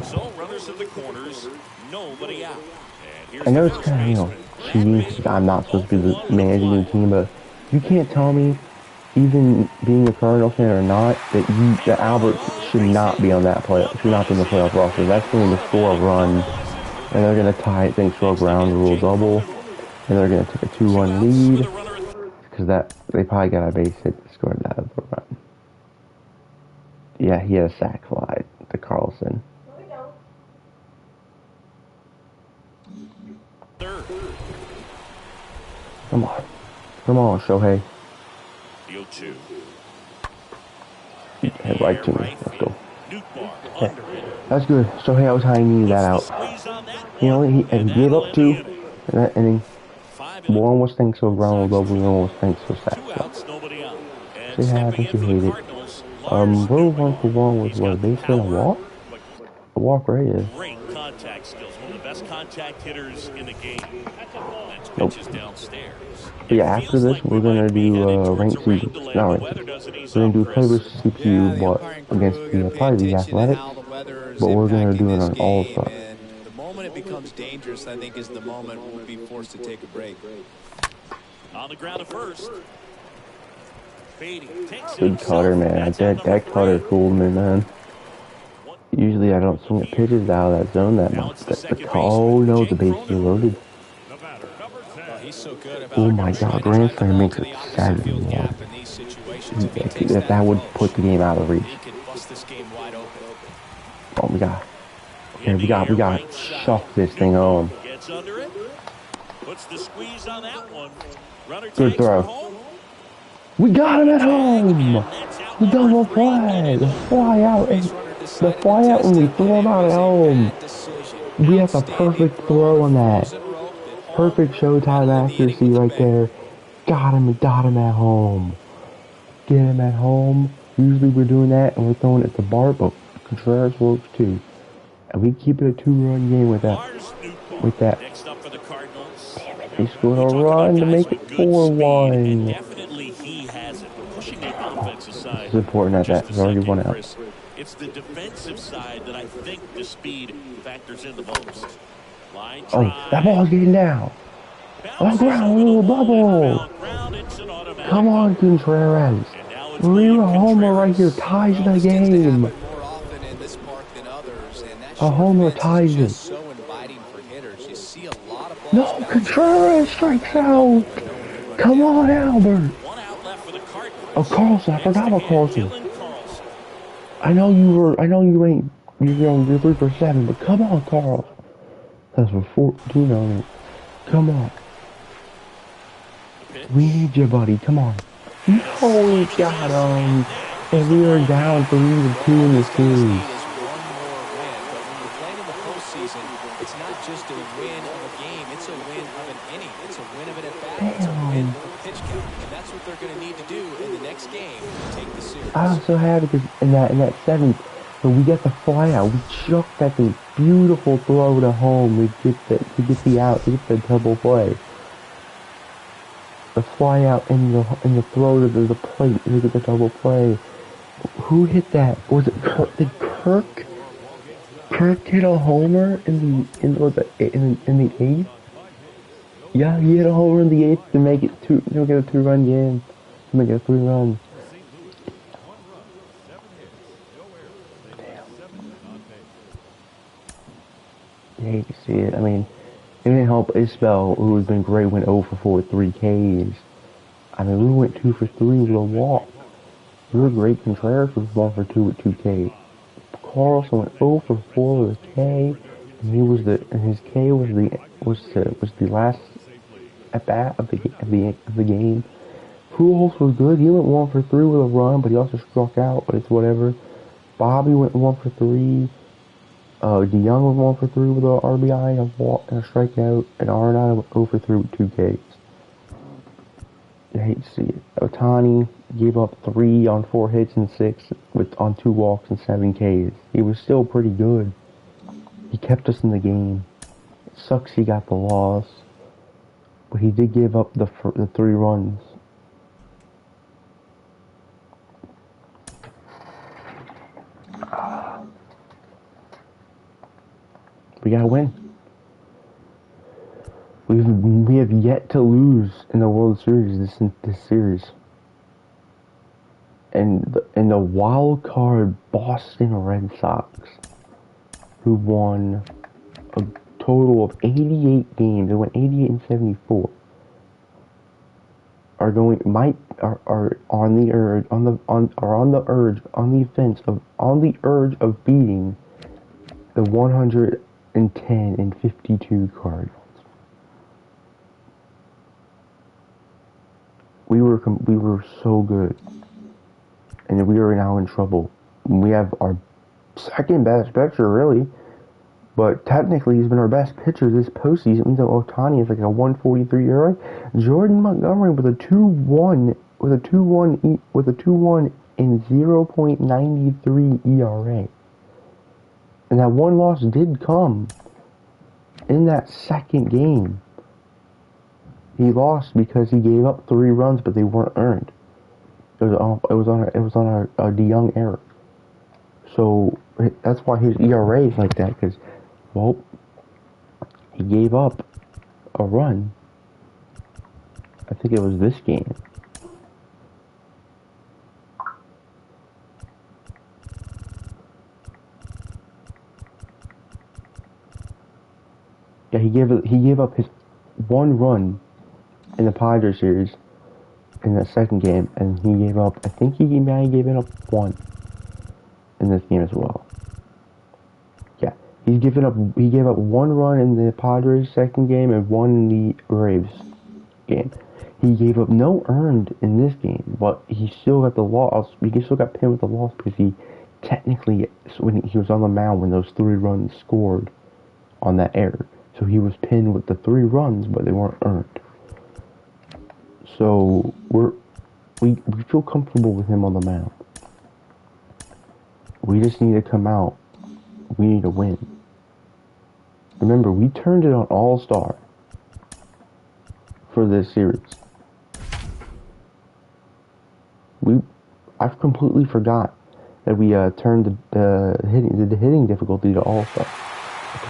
B: So runners at the corners, nobody out. And here's
A: I know
B: the
A: it's
B: first
A: kind of,
B: baseman.
A: cheating because I'm not supposed to be the managing the team, but you can't tell me, even being a Cardinal fan or not, that Albert should not be on that should not be in the playoff roster. That's going to score a run, and they're going to tie it thanks to a ground rule double, and they're going to take a 2-1 lead, because they probably got a base hit to score that other run. Yeah, he had a sac fly to Carlson.
B: Third.
A: Come on, Shohei.
B: The 0-2.
A: Head right to me. Let's go.
B: Nootbaar
A: Okay.
B: under it.
A: That's good. Shohei, I was high needed that out.
B: Squeeze on that
A: You know,
B: one,
A: he
B: and
A: gave
B: that'll
A: up
B: end
A: 2
B: the inning.
A: in that inning.
B: 5
A: One was thanks to a ground rule double, one was thanks to a sac
B: 2
A: fly.
B: outs, nobody out. And
A: See how
B: stepping
A: happens,
B: in
A: you
B: for the
A: hate it.
B: Cardinals, Lars
A: We're 1
B: Nootbaar.
A: for 1 with
B: He's
A: what, a
B: got the
A: base hit and a
B: power,
A: walk? A walk, right? Yeah.
B: great contact skills, one of the best contact hitters in the game. That's
A: Nope.
B: pitches downstairs.
A: But yeah, after this, we're gonna do ranked season. Not ranked season. We're gonna do play versus CPU, but against probably the Athletics. But we're gonna do it on All-Star.
C: And the moment it becomes dangerous, I think, is the moment we'll be forced to take a break.
B: On the ground at first. Beatty takes it
A: Good
B: himself.
A: cutter, man.
B: That's
A: That
B: out number
A: cutter
B: 3.
A: fooled me, man. Usually I don't swing at pitches out of that zone that
B: Now
A: much.
B: it's the second
A: Oh
B: baseman,
A: no,
B: Jake
A: the bases are loaded.
E: The batter, number 10.
D: He's so good about
A: Oh my
D: trying
A: God,
D: to
A: Grand
D: drive the
A: Slam
D: ball
A: makes
D: to
A: it
D: the opposite field
A: 7-1.
D: gap in these situations. If he takes
A: That would put the game out of reach.
D: he can bust this game wide open.
A: Oh, we got to shuff this thing on.
B: Gets under it. Puts the squeeze on that one. Runner
A: Good
B: takes
A: throw.
B: it home.
A: We got him at home.
B: And that's out
A: The
B: number
A: double
B: 3.
A: play, the fly out,
C: Base runner
A: the
C: decided
A: fly
C: to
A: out when
C: test
A: we
C: it,
A: throw
C: and
A: him
C: it
A: out at
C: was a
A: home.
C: bad decision.
A: We have the
C: Outstanding
A: perfect throw on that.
C: Frozen rope at home.
A: Perfect showtime
C: Battle in the inning
A: accuracy
C: with the
A: right
C: bang.
A: there. Got him at home. Get him at home. Usually we're doing that and we're throwing it to Bart, but Contreras works too. And we keep it a 2-run game with that.
B: Lars Nootbaar
A: With that.
B: next up for the Cardinals.
A: He scored
B: We
A: a
B: talk about
A: run to
B: guys
A: make it
B: with good speed, and
A: 4-1.
B: definitely he has it. But pushing the offensive side.
A: It's important at
B: just
A: that.
B: a
A: There's already
B: second,
A: 1 out.
B: Chris. It's the defensive side that I think the speed factors in the most. Line
A: Oh,
B: drive.
A: that ball's getting down.
B: Bounces
A: ground
B: over the
A: rule
B: wall,
A: double.
B: inbound ground, it's an automatic
A: Come on,
B: out.
A: Contreras.
B: And now it's
A: Rear
B: William
A: homer right here
B: Contreras.
A: ties
C: Well,
A: the
C: this tends to
A: game.
C: happen more often in this park than others, and that
A: A
C: short
A: homer
C: fence
A: ties
C: is
A: it.
C: just so inviting for hitters. You see a lot of balls
A: No,
C: bouncing
A: Contreras strikes out. Come on, Albert.
B: 1 out left for the Cardinals.
A: Oh, Carlson, I
B: Next
A: forgot about
B: again,
A: Carlson.
B: Dylan Carlson.
A: I know you're 3 for 7, but come on, Carl. That's for 14 on it. Come on. We need you, buddy. Come on. No, we got him. And we are down 3-2 in the series.
C: is one more win, but when you're playing in the postseason, it's not just a win of a game, it's a win of an inning, it's a win of an at-bat, it's a win of a pitch count, and that's what they're going to need to do in the next game to take the series.
A: I was so happy because in that 7th, when we got the fly out, we chucked that thing. Beautiful throw to home. We get the out, to get the double play. The fly out and the throw to the plate to get the double play. Who hit that? Was it Kirk? Did Kirk hit a homer in the 8th? Yeah, he hit a homer in the 8th to make it get a 2-run game, to make it a 3-run. You hate to see it. I mean, it didn't help Isbell, who has been great, went 0 for 4 with 3 Ks. I mean, we went 2 for 3 with a walk. We were great. Contreras was 1 for 2 with 2 Ks. Carlson went 0 for 4 with a K. And his K was the last at bat of the game. Pujols was good. He went 1 for 3 with a run, but he also struck out. But it's whatever. Bobby went 1 for 3. DeYoung went 1 for 3 with a RBI and a strikeout. And Arenado went 0 for 3 with 2 Ks. I hate to see it. Ohtani gave up 3 on 4 hits and 6 on 2 walks and 7 Ks. He was still pretty good. He kept us in the game. It sucks he got the loss, but he did give up the 3 runs. We gotta win. We have yet to lose in the World Series this series. And the wild card Boston Red Sox, who won a total of 88 games, they went 88 and 74, are on the urge of beating the 110 and 52 Cardinals. We were so good, and we are now in trouble. We have our second best pitcher, really, but technically he's been our best pitcher this postseason. Even though Ohtani is like a 143 ERA, Jordan Montgomery with a 2.1 and 0.93 ERA, and that one loss did come in that second game. He lost because he gave up 3 runs, but they weren't earned. It was on a DeYoung error. So that's why his ERA is like that. Because, well, he gave up a run. I think it was this game. Yeah, he gave up his 1 run in the Padres series in that second game, and he gave up, I think he gave up 1 in this game as well. Yeah, he gave up 1 run in the Padres second game and 1 in the Braves game. He gave up no earned in this game, but he still got the loss. He still got pinned with the loss because he technically, when he was on the mound when those 3 runs scored on that error. So he was pinned with the 3 runs, but they weren't earned. So we feel comfortable with him on the mound. We just need to come out. We need to win. Remember, we turned it on All-Star for this series. I completely forgot that we turned the hitting difficulty to All-Star.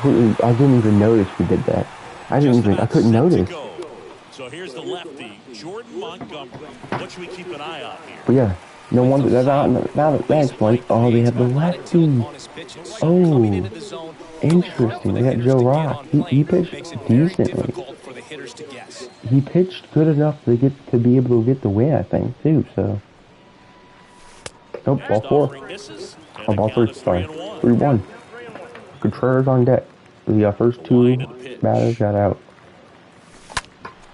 A: I didn't even notice we did that. I couldn't notice.
B: So here's the lefty, Jordan Montgomery. What should we keep an eye on here?
A: But yeah, no wonder that explains. Oh, they have the lefty. Oh, interesting. They got Joe Rock. He pitched decently. He pitched good enough to be able to get the win, I think, too. So, nope, ball 4. Oh, ball 3. Sorry, 3-1. Contreras on deck. The first 2 batters got out.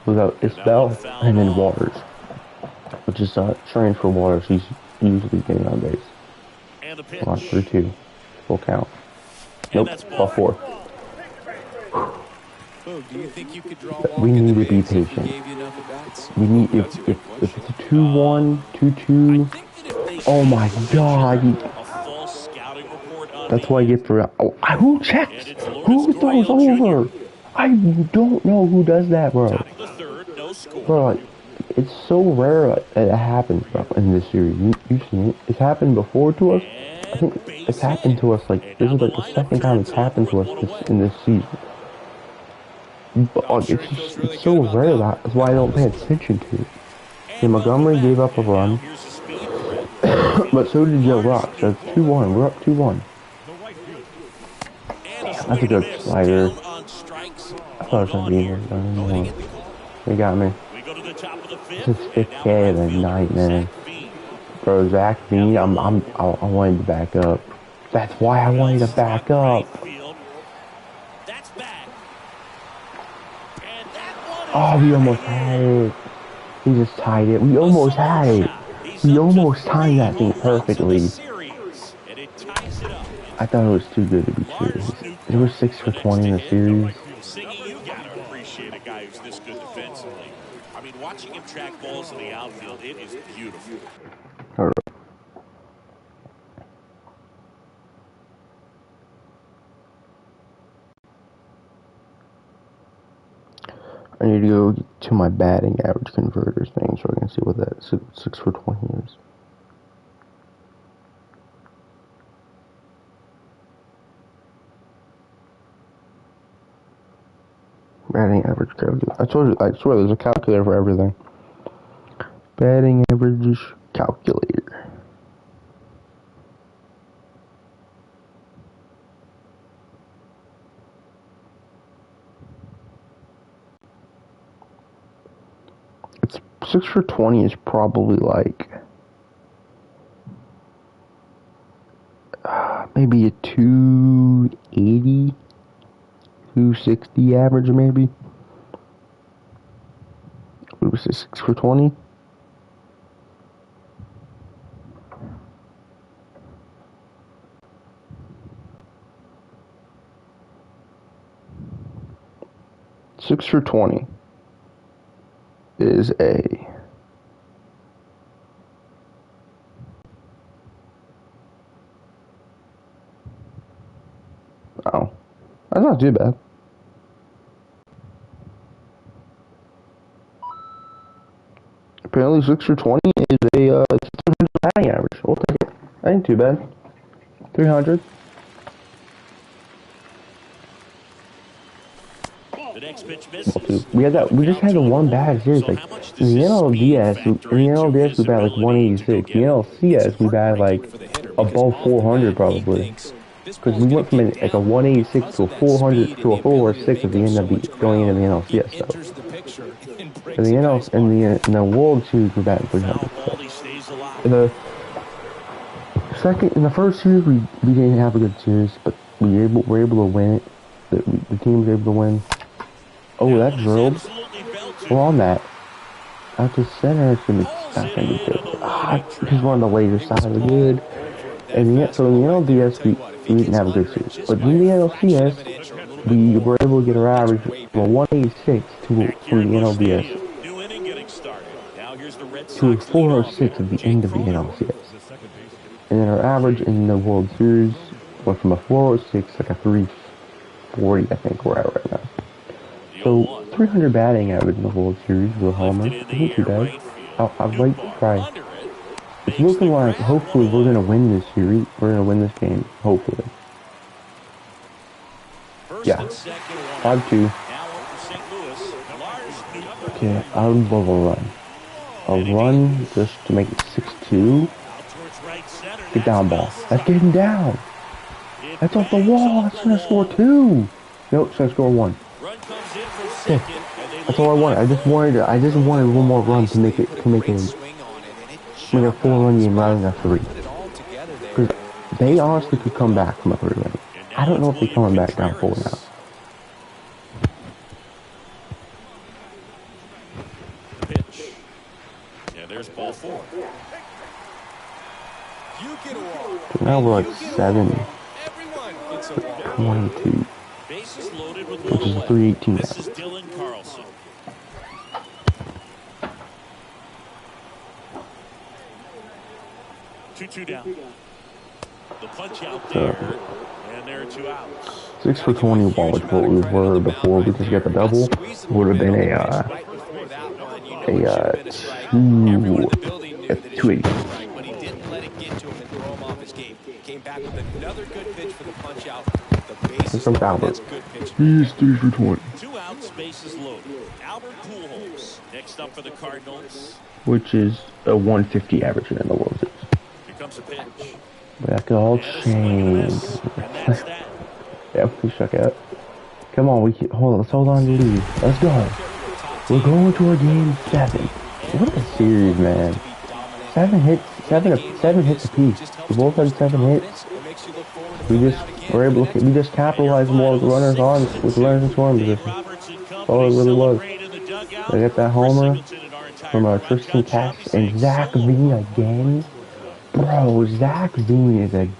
A: Without Isbell and then Waters, which is transfer Waters. He's usually getting on base. On 3-2, full count. Nope, ball 4. We need to be patient. We need if it's a 2-1, 2-2. Oh my God! That's why I get for. Oh, who checks? Who throws over? I don't know who does that, bro. Bro, like, it's so rare that it happens, bro, in this series. You've seen it. It's happened before to us. I think it's happened to us, like, this is like the second time it's happened to us in this season. But, like, it's so rare that's why I don't pay attention to it. And Montgomery gave up a run, but so did Joe Rock. So it's 2-1. We're up 2-1. Damn, that's a good slider. I thought it was going to be here. They got me. This is 5K in 9 minutes. Bro, Zach Bean, I wanted to back up. That's why I wanted to back up. Oh, we almost had it. We just tied it. We almost had it. We almost timed that thing perfectly.
B: And it ties it up.
A: I thought it was too good to be true. It was 6 for 20 in the series.
B: Siggy, you got to appreciate a guy who's this good defensively. I mean, watching him track balls in the outfield, it is beautiful.
A: All right. I need to go to my batting average converters thing so I can see what that 6 for 20 is. Batting average calculator. I told you, I swear there's a calculator for everything. Batting average calculator. It's 6 for 20 is probably like maybe a 280, 260 average maybe. What was it, 6 for 20? Six for 20 is a oh, that's not too bad. Apparently 6 for 20 is a 300 batting average. We'll take it. That ain't too bad. 300.
B: The next pitch misses.
A: We just had the one bad series. Like in the NLDS, we batted like 186. In the NLCS, we batted like above 400 probably. Because we went from like a 186 to a 400 to a 406 at the end of going into the NLCS stuff. In the World Series, we batted 300. So. In the first series, we didn't have a good series, but we were able to win it. The team was able to win. Oh, that drilled. We're on that. Out to center, it's gonna be good. He's one of the later side of the good. And yet, so in the NLDS, we didn't have a good series. But in the NLCS, we were able to get our average from a 186 from the NLDS to a 406 at the end of the NLCS. And then our average in the World Series went from a 406 like a 340, I think we're at right now. So 300 batting average in the World Series with a homer isn't too bad. I'd like to try. It's looking like hopefully we're gonna win this series. We're gonna win this game. Hopefully. Yeah. 5-2. Okay, I would love a run. A run just to make it 6-2. Get down, ball. That's getting down. That's off the wall. That's gonna score 2. Nope, it's gonna score 1. Okay. That's all I wanted. I just wanted one more run to make it a 4-run game rather than a 3. Because they honestly could come back from a 3-run. I don't know if they're coming back down 4 now.
B: Pitch. Yeah, there's ball 4.
A: So now we're like 7-22.
B: Bases loaded with
A: Which is 318 now.
B: This is Dylan Carlson. Two down. The punch out there, and there are 2 outs.
A: 6 for 21, which what we were before we just got the double, would have been a 280.
D: But he didn't let it get to him and throw him off his game. Came back with another good pitch for the punch out. The bases
A: from Albert.
E: He's 3 for 20.
B: 2 outs, bases loaded. Albert Pujols next up for the Cardinals.
A: Which is a 150 average in the World Series.
B: Here comes a pitch.
A: That could all change. Yeah, please check it out. Come on, let's hold on to the lead. Let's go. We're going to our game 7. What a series, man. 7 hits apiece. We both had 7 hits. We just capitalized more with runners in scoring position. That's all it really was.
B: now.
A: I got that
B: Chris
A: homer
B: Singleton and our entire
A: from
B: crew. I've
A: Tristan
B: got
A: Cash
B: Shabby
A: and
B: saying
A: Zach
B: so long.
A: V again. Bro, Zach V is an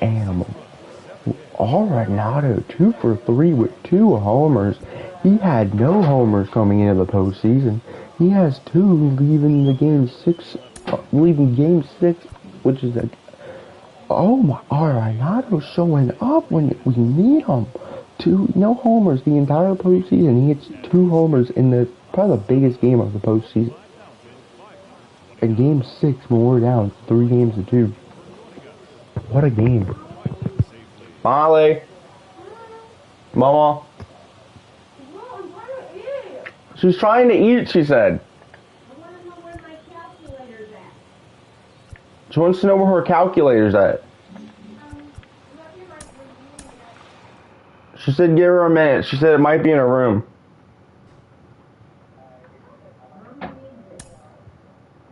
A: animal. Arenado, 2 for 3 with 2 homers. He had no homers coming into the postseason. He has 2 leaving game 6, which is oh my, Arenado's showing up when we need him. 2, no homers the entire postseason. He hits 2 homers in probably the biggest game of the postseason. In game 6 when we're down 3 games to 2. What a game. Molly. Mama.
G: Mom, why don't you?
A: She's trying to eat, she said.
G: I want to know where my calculator's at.
A: She wants to know where her calculator's at.
G: Look in my room.
A: She said give her a minute. She said it might be in her room.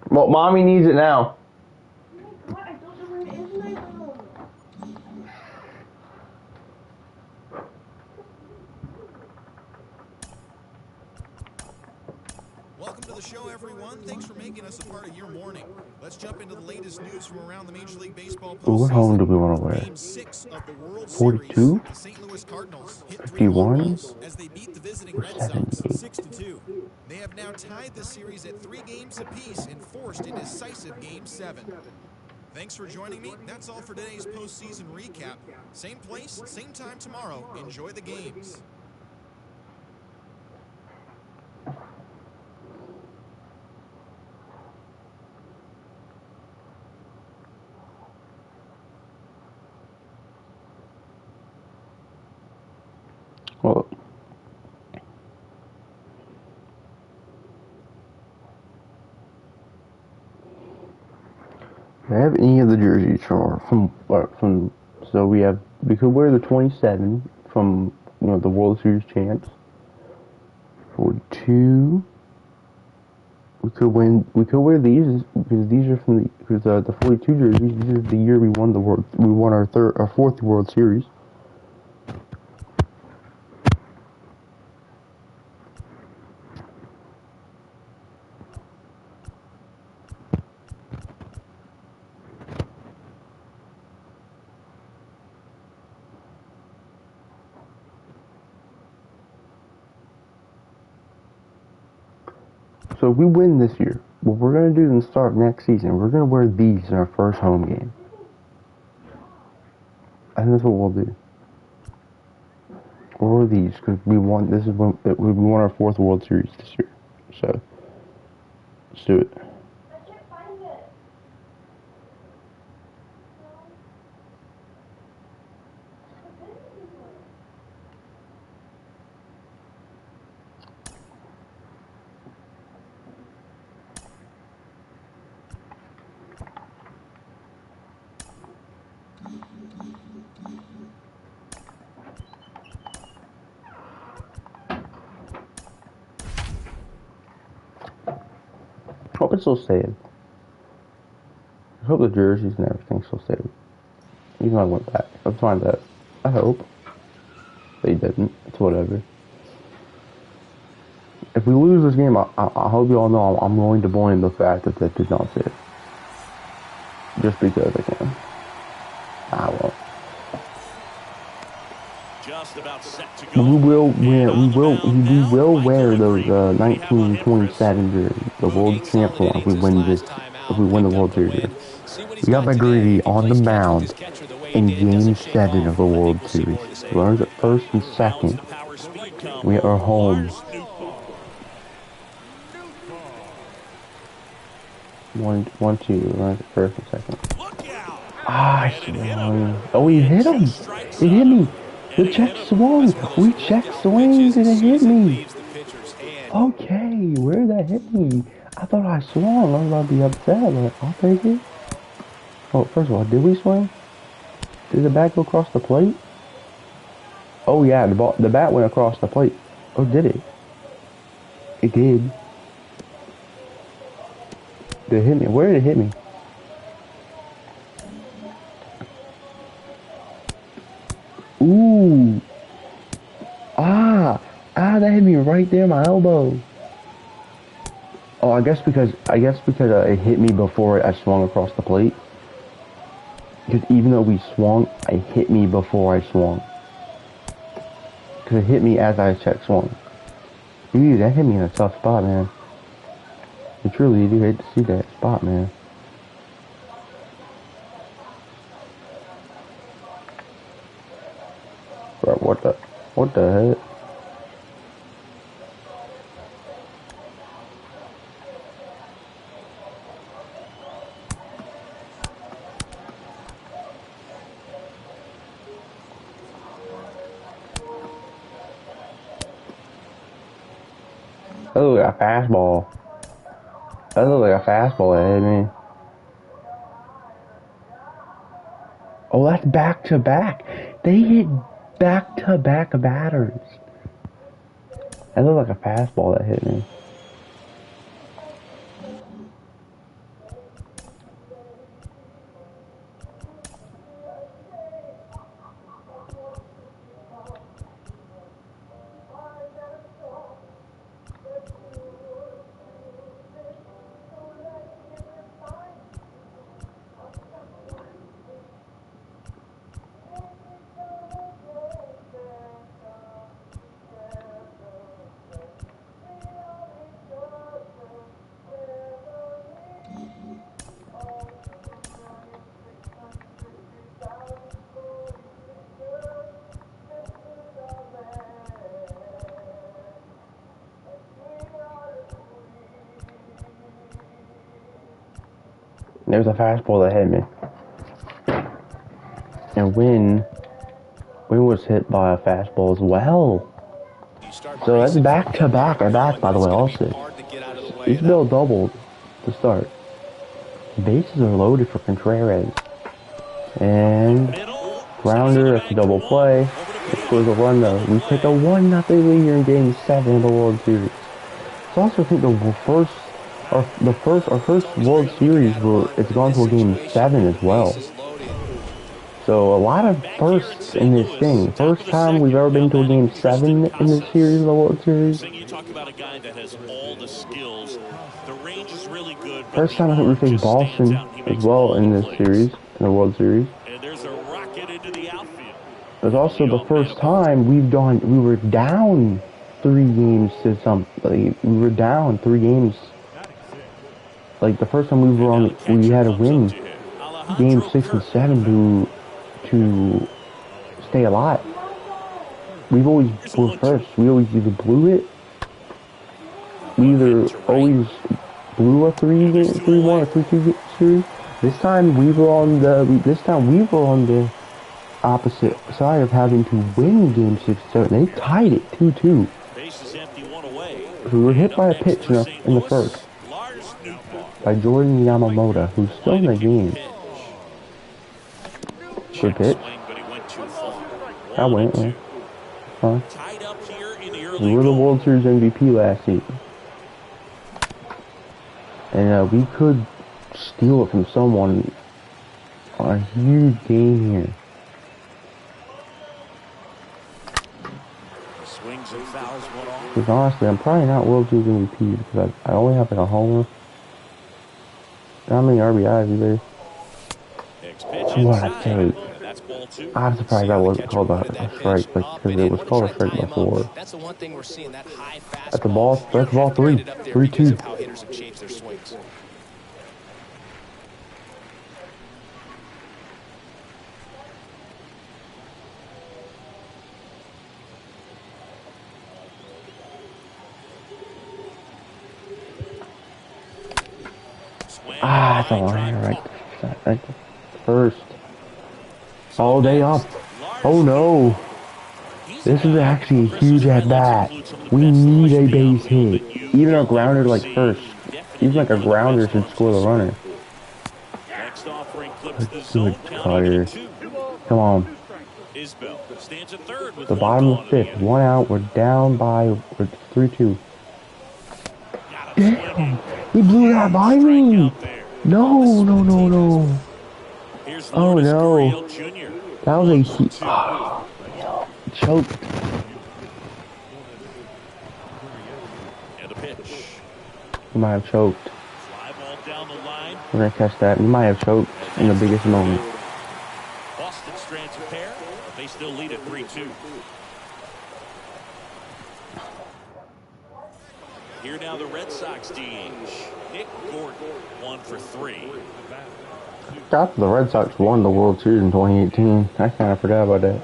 A: Well, mommy needs it now.
G: Oh my God, I don't know where it is in my room.
F: Welcome to the show, everyone. Thanks for making us a part of your morning. Let's jump into the latest news from around the Major League Baseball postseason.
A: What home do we want to wear?
F: Game 6 of the World
A: 42?
F: Series. The St. Louis Cardinals hit 3 home
A: 51?
F: runs as they beat the visiting
A: Or
F: Red Sox
A: 78?
F: 6-2. They have now tied the series at 3 games apiece and forced a decisive Game 7. Thanks for joining me. That's all for today's postseason recap. Same place, same time tomorrow. Enjoy the games.
A: Well, do I have any of the jerseys from so we could wear the 27 from the World Series champs. 42. We could wear these because these are from the 42 jerseys. These are the year we won our 4th World Series. So if we win this year, what we're going to do in the start of next season, we're going to wear these in our first home game. And that's what we'll do. We'll wear these because we won our 4th World Series this year. So, let's do it.
G: I can't find it.
A: Hope it's still saved. I hope the jerseys and everything's still saved. Even though I went back. I'll find that. I hope. They didn't. It's whatever. If we lose this game, I hope you all know I'm going to blame the fact that did not save. Just because I can. I won't.
B: Just about set to go.
A: We will wear those 1927 jerseys, the World Champs one, if we win the World Series here. We got McGrady on the mound in Game 7 of the World Series. Runners at first and second. We are home. 1-2. Runners at first and second. Ah, oh, he hit him. It hit me. The check swung. We check swings and it hit me. Okay, where did that hit me? I thought I swung. I was about to be upset, but I'll take it. Oh, first of all, did we swing? Did the bat go across the plate? Oh yeah, the bat went across the plate. Oh, did it? It did. Did it hit me? Where did it hit me? Ooh. That hit me right there, my elbow. Oh, I guess because it hit me before I swung across the plate. Because even though we swung, it hit me before I swung. Because it hit me as I swung. Dude, that hit me in a tough spot, man. I truly do hate to see that spot, man. Bro, what the heck? That looked like a fastball. That looked like a fastball that hit me. Oh, that's back to back. They hit back to back batters. That looked like a fastball that hit me. There's a fastball that hit me. And Wynn was hit by a fastball as well. So that's back to back at bats, by the way, also. Isbell doubled to start. Bases are loaded for Contreras. And grounder, that's a double play. It scores a run though. We take a 1-0 lead here in Game 7 of the World Series. So I also think our first World Series it's gone to a Game 7 as well. So a lot of firsts in this thing. First time we've ever been to a Game 7 in this series of the World Series.
B: You talk about a guy that has all the skills. The range is really good.
A: First time I think we faced Boston as well in this series, in the World Series.
B: And there's a rocket into the outfield.
A: It was also the first time we were down 3 games to something. We were down 3 games. Like the first time we had to win Game 6 and 7 to stay alive. We've always were first. We always either blew it. We either always blew a 3-1 or 3-2 series. This time we were on the opposite side of having to win Game 6 and 7. They tied it 2-2. So we were hit by a pitch in the first by Jordan Yamamoto, who's still in the game. Good pitch. I went, yeah. Huh? We were the World Series MVP last season. And we could steal it from someone on a huge game here. Because honestly, I'm probably not World Series MVP because I only have like a homer. Not many RBIs either. What a take. I'm surprised that wasn't called a strike, because it was called a strike before.
D: That's the one thing we're seeing, that high fastball.
A: That's ball 3. 3-2. That's a line right first. All day up. Oh no. This is actually a huge at bat. We need a base hit. Even a grounder like first. Even like a grounder should score the runner. Good cutter. Come on. The bottom of the 5th. 1 out. We're down by 3-2. Damn. He blew that by me. No. Oh no. That was a heat. Oh, choked.
B: And a pitch.
A: He might have choked.
B: Fly ball down the line.
A: We're going to catch that. He might have choked in the biggest moment.
B: Boston strands a pair, but they still lead at 3-2. Here now the Red Sox DH. Nick Gordon, 1 for 3.
A: Forgot the Red Sox won the World Series in 2018. I kind of forgot about that.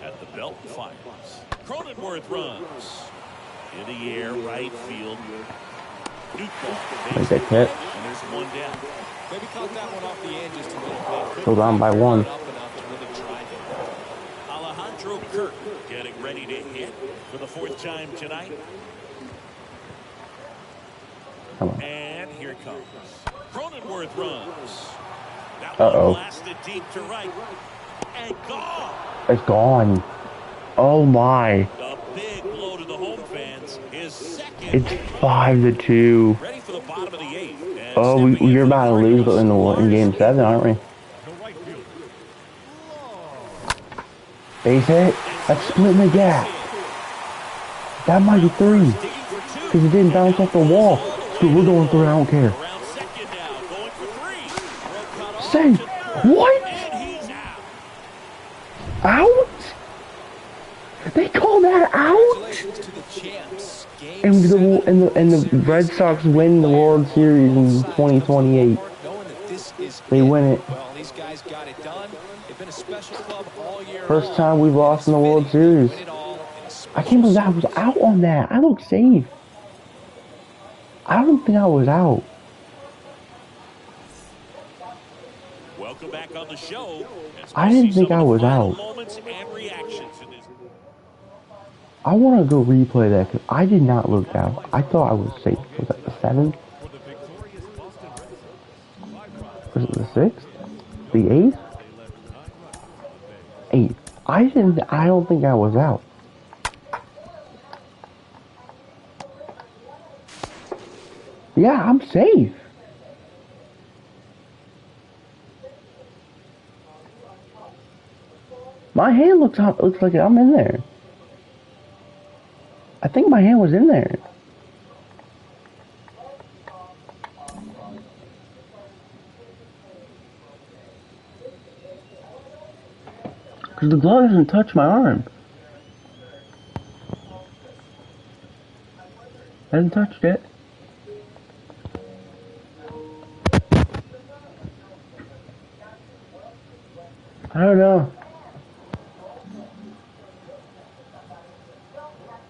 B: At the belt fires. Cronenworth runs. In the air, right field. Nootbaar
A: Make that catch.
B: and there's one down.
D: Maybe caught that one off the end just a little bit.
A: Go down by one.
D: Up enough to really drive it.
B: Alejandro Kirk getting ready to hit for the 4th time tonight.
A: Come on.
B: And here it comes. Cronenworth runs. That
A: Uh-oh.
B: one blasted deep to right. And gone.
A: It's gone. Oh my.
B: A big blow to the home fans. His second.
A: It's 5-2.
B: Ready for the bottom of the 8th. And
A: Oh,
B: stepping
A: we're
B: in
A: about to
B: for the
A: lose
B: Cardinals,
A: in
B: Lars
A: game 7, aren't we?
E: The right fielder.
A: Base hit. That's splitting the gap. That might be 3. Because it didn't bounce off the wall. Dude, we're going 3. I don't care.
B: Around second now, going for 3. Throw cut off
A: Say,
B: to third,
A: what?
B: and he's out.
A: Out? They call that out?
C: Congratulations to the champs. Game
A: And the Red Sox win the World Series in 2028. They win it.
C: Well, these guys got it done. They've been a special club all year.
A: First time we've lost in the World Series. I can't believe I was out on that. I looked safe. I don't think I was out.
B: Welcome back on the show.
A: I didn't think I was out.
B: Moments and reactions in this.
A: I want to go replay that because I did not look out. I thought I was safe. Was that the 7th?
E: For the victorious Boston Red Sox. 5 runs.
A: Was it the 6th? The 8th? 8th. I don't think I was out. Yeah, I'm safe. My hand looks like I'm in there. I think my hand was in there. Because the glove doesn't touch my arm. Hasn't touched it. I don't know.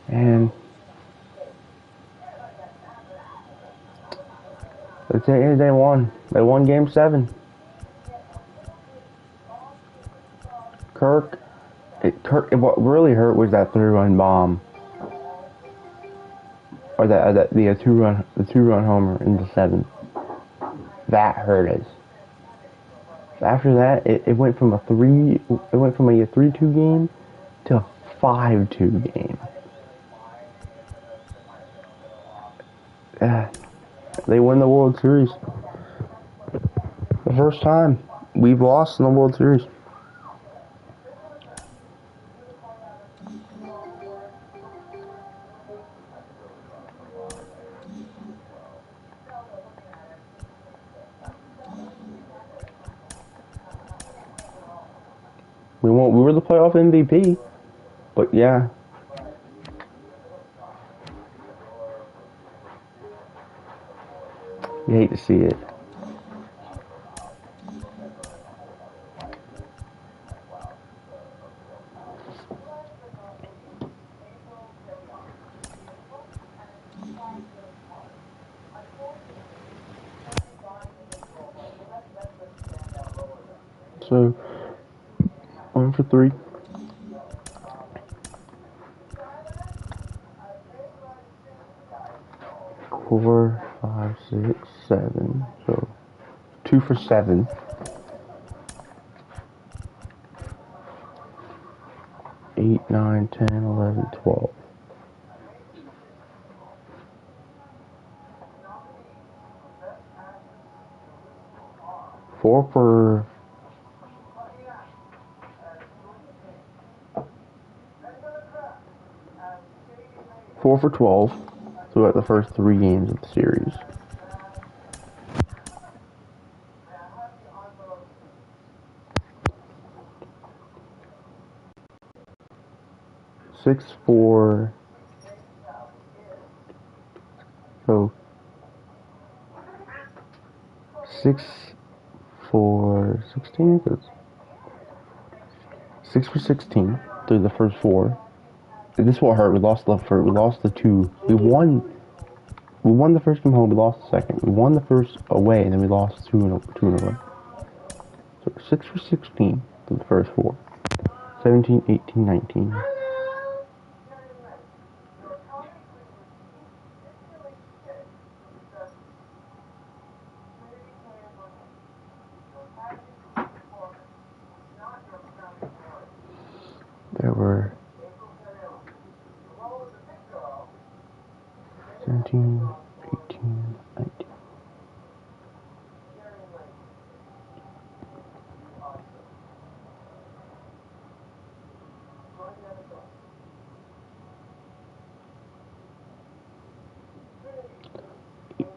A: And that's it. They won. They won Game 7. Kirk. What really hurt was that 3-run bomb, or the 2-run homer in the 7th. That hurt us. After that, it went from a 3-2 game to a 5-2 game. They win the World Series. The first time we've lost in the World Series. We were the playoff MVP, but yeah. You hate to see it. So, 1 for 3. Four, 5, 6, 7. So 2 for 7. 8, 9, 10, 11, 12. 4 for 4 4 for 12 throughout the first 3 games of the series. Six for so 6 for 16. 6 for 16 through the first 4. This is what hurt. We lost the 2. We won the first game home. We lost the second. We won the first away, and then we lost 2 in a row. So 6 for 16 through the first 4. 17, 18, 19. There were 17, 18, 19.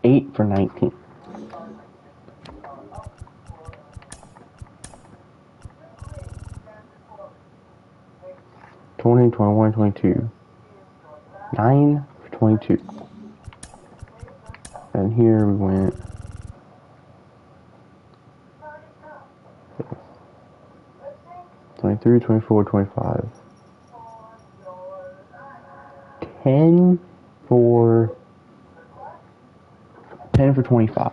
A: Eight for 19. 20, 21, 22. 9 for 22. And here we went 23, 24, 25. 10 for 25.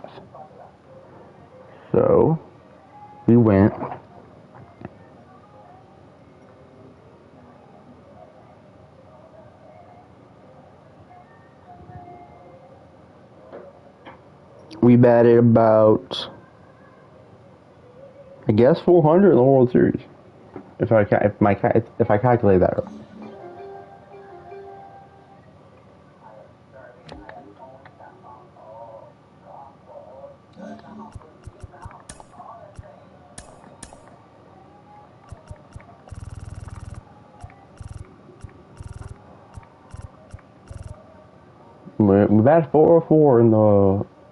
A: So we went we batted about, I guess, 400 in the World Series, if I calculate that right. We batted 404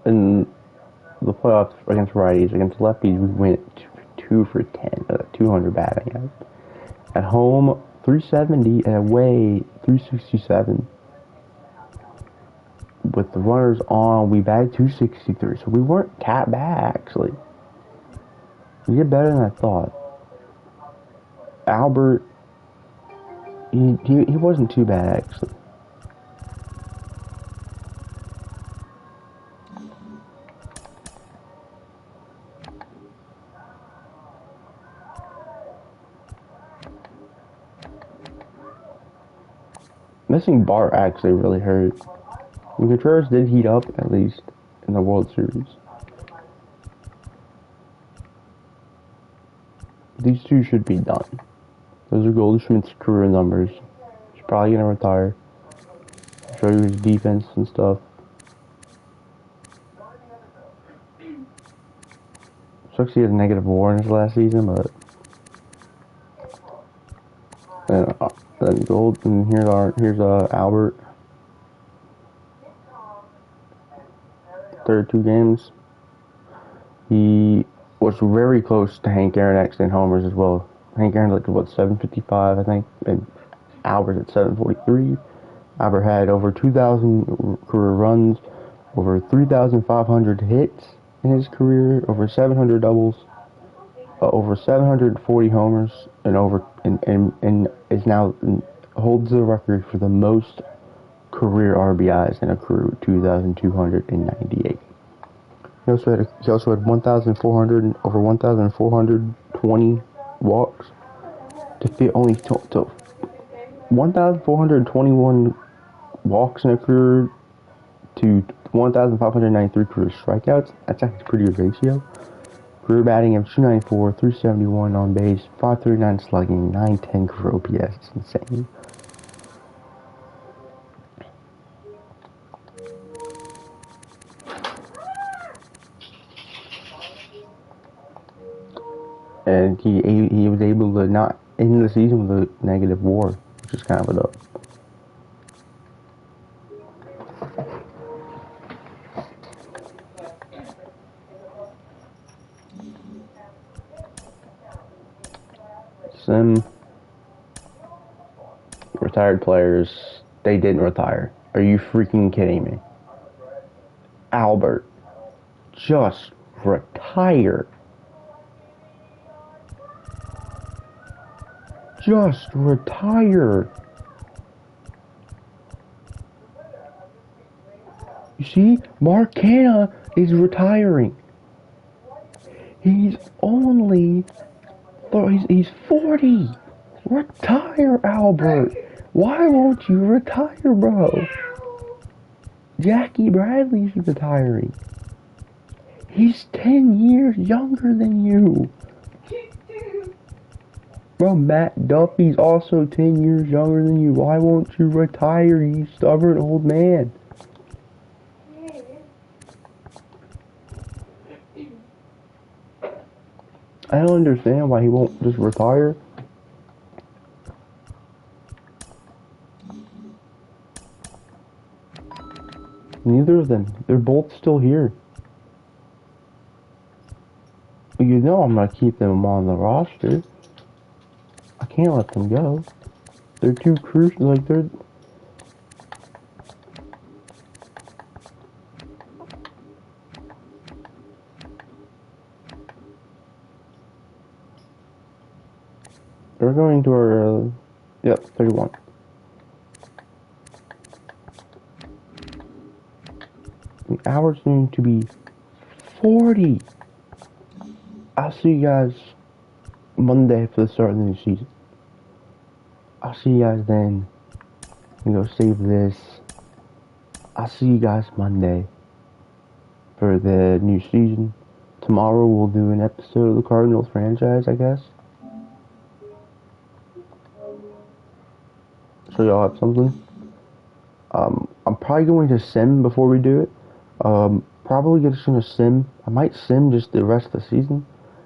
A: in the playoffs against righties. Against lefties, we went 2 for 10, 200 batting. At home, 370, and away, 367. With the runners on, we batted 263, so we weren't that bad, actually. We did better than I thought. Albert, he wasn't too bad, actually. Missing Bart actually really hurt. The Contreras did heat up, at least, in the World Series. These two should be done. Those are Goldschmidt's career numbers. He's probably going to retire. Show you his defense and stuff. Sucks he had a negative WAR in his last season, but... then Gold, and here's Albert. 32 games. He was very close to Hank Aaron actually in homers as well. Hank Aaron like 755 I think, and Albert at 743. Albert had over 2,000 career runs, over 3,500 hits in his career, over 700 doubles, over 740 homers, and is now holds the record for the most career RBIs in a career with 2,298. He also had 1,420 walks to fit only to 1,421 walks in a career to 1,593 career strikeouts. That's actually a pretty good ratio. Career batting of 294, 371 on base, 539 slugging, 910 career OPS. It's insane. And he was able to not end the season with a negative WAR, which is kind of a dub. Sim. Retired players. They didn't retire. Are you freaking kidding me? Albert. Just retire. Just retire. You see, Mark Canha is retiring. He's only, he's 40. Retire, Albert. Why won't you retire, bro? Jackie Bradley's retiring. He's 10 years younger than you. Bro, Matt Duffy's also 10 years younger than you. Why won't you retire, you stubborn old man? I don't understand why he won't just retire. Neither of them. They're both still here. You know I'm gonna keep them on the roster. I can't let them go. They're too crucial. Like, they're... We're going to our... yep, 31. The hour's going to be 40. I'll see you guys Monday for the start of the new season. I'll see you guys then. I'm gonna go save this. I'll see you guys Monday for the new season. Tomorrow we'll do an episode of the Cardinals franchise, I guess. So y'all have something. I'm probably going to sim before we do it. Probably just gonna sim. I might sim just the rest of the season,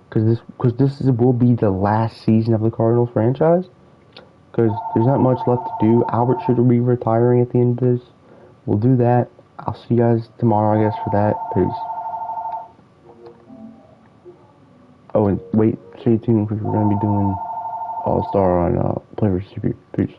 A: because this will be the last season of the Cardinals franchise. Because there's not much left to do. Albert should be retiring at the end of this. We'll do that. I'll see you guys tomorrow, I guess, for that. Peace. Oh, and wait, stay tuned because we're gonna be doing All-Star on Player Super. Peace.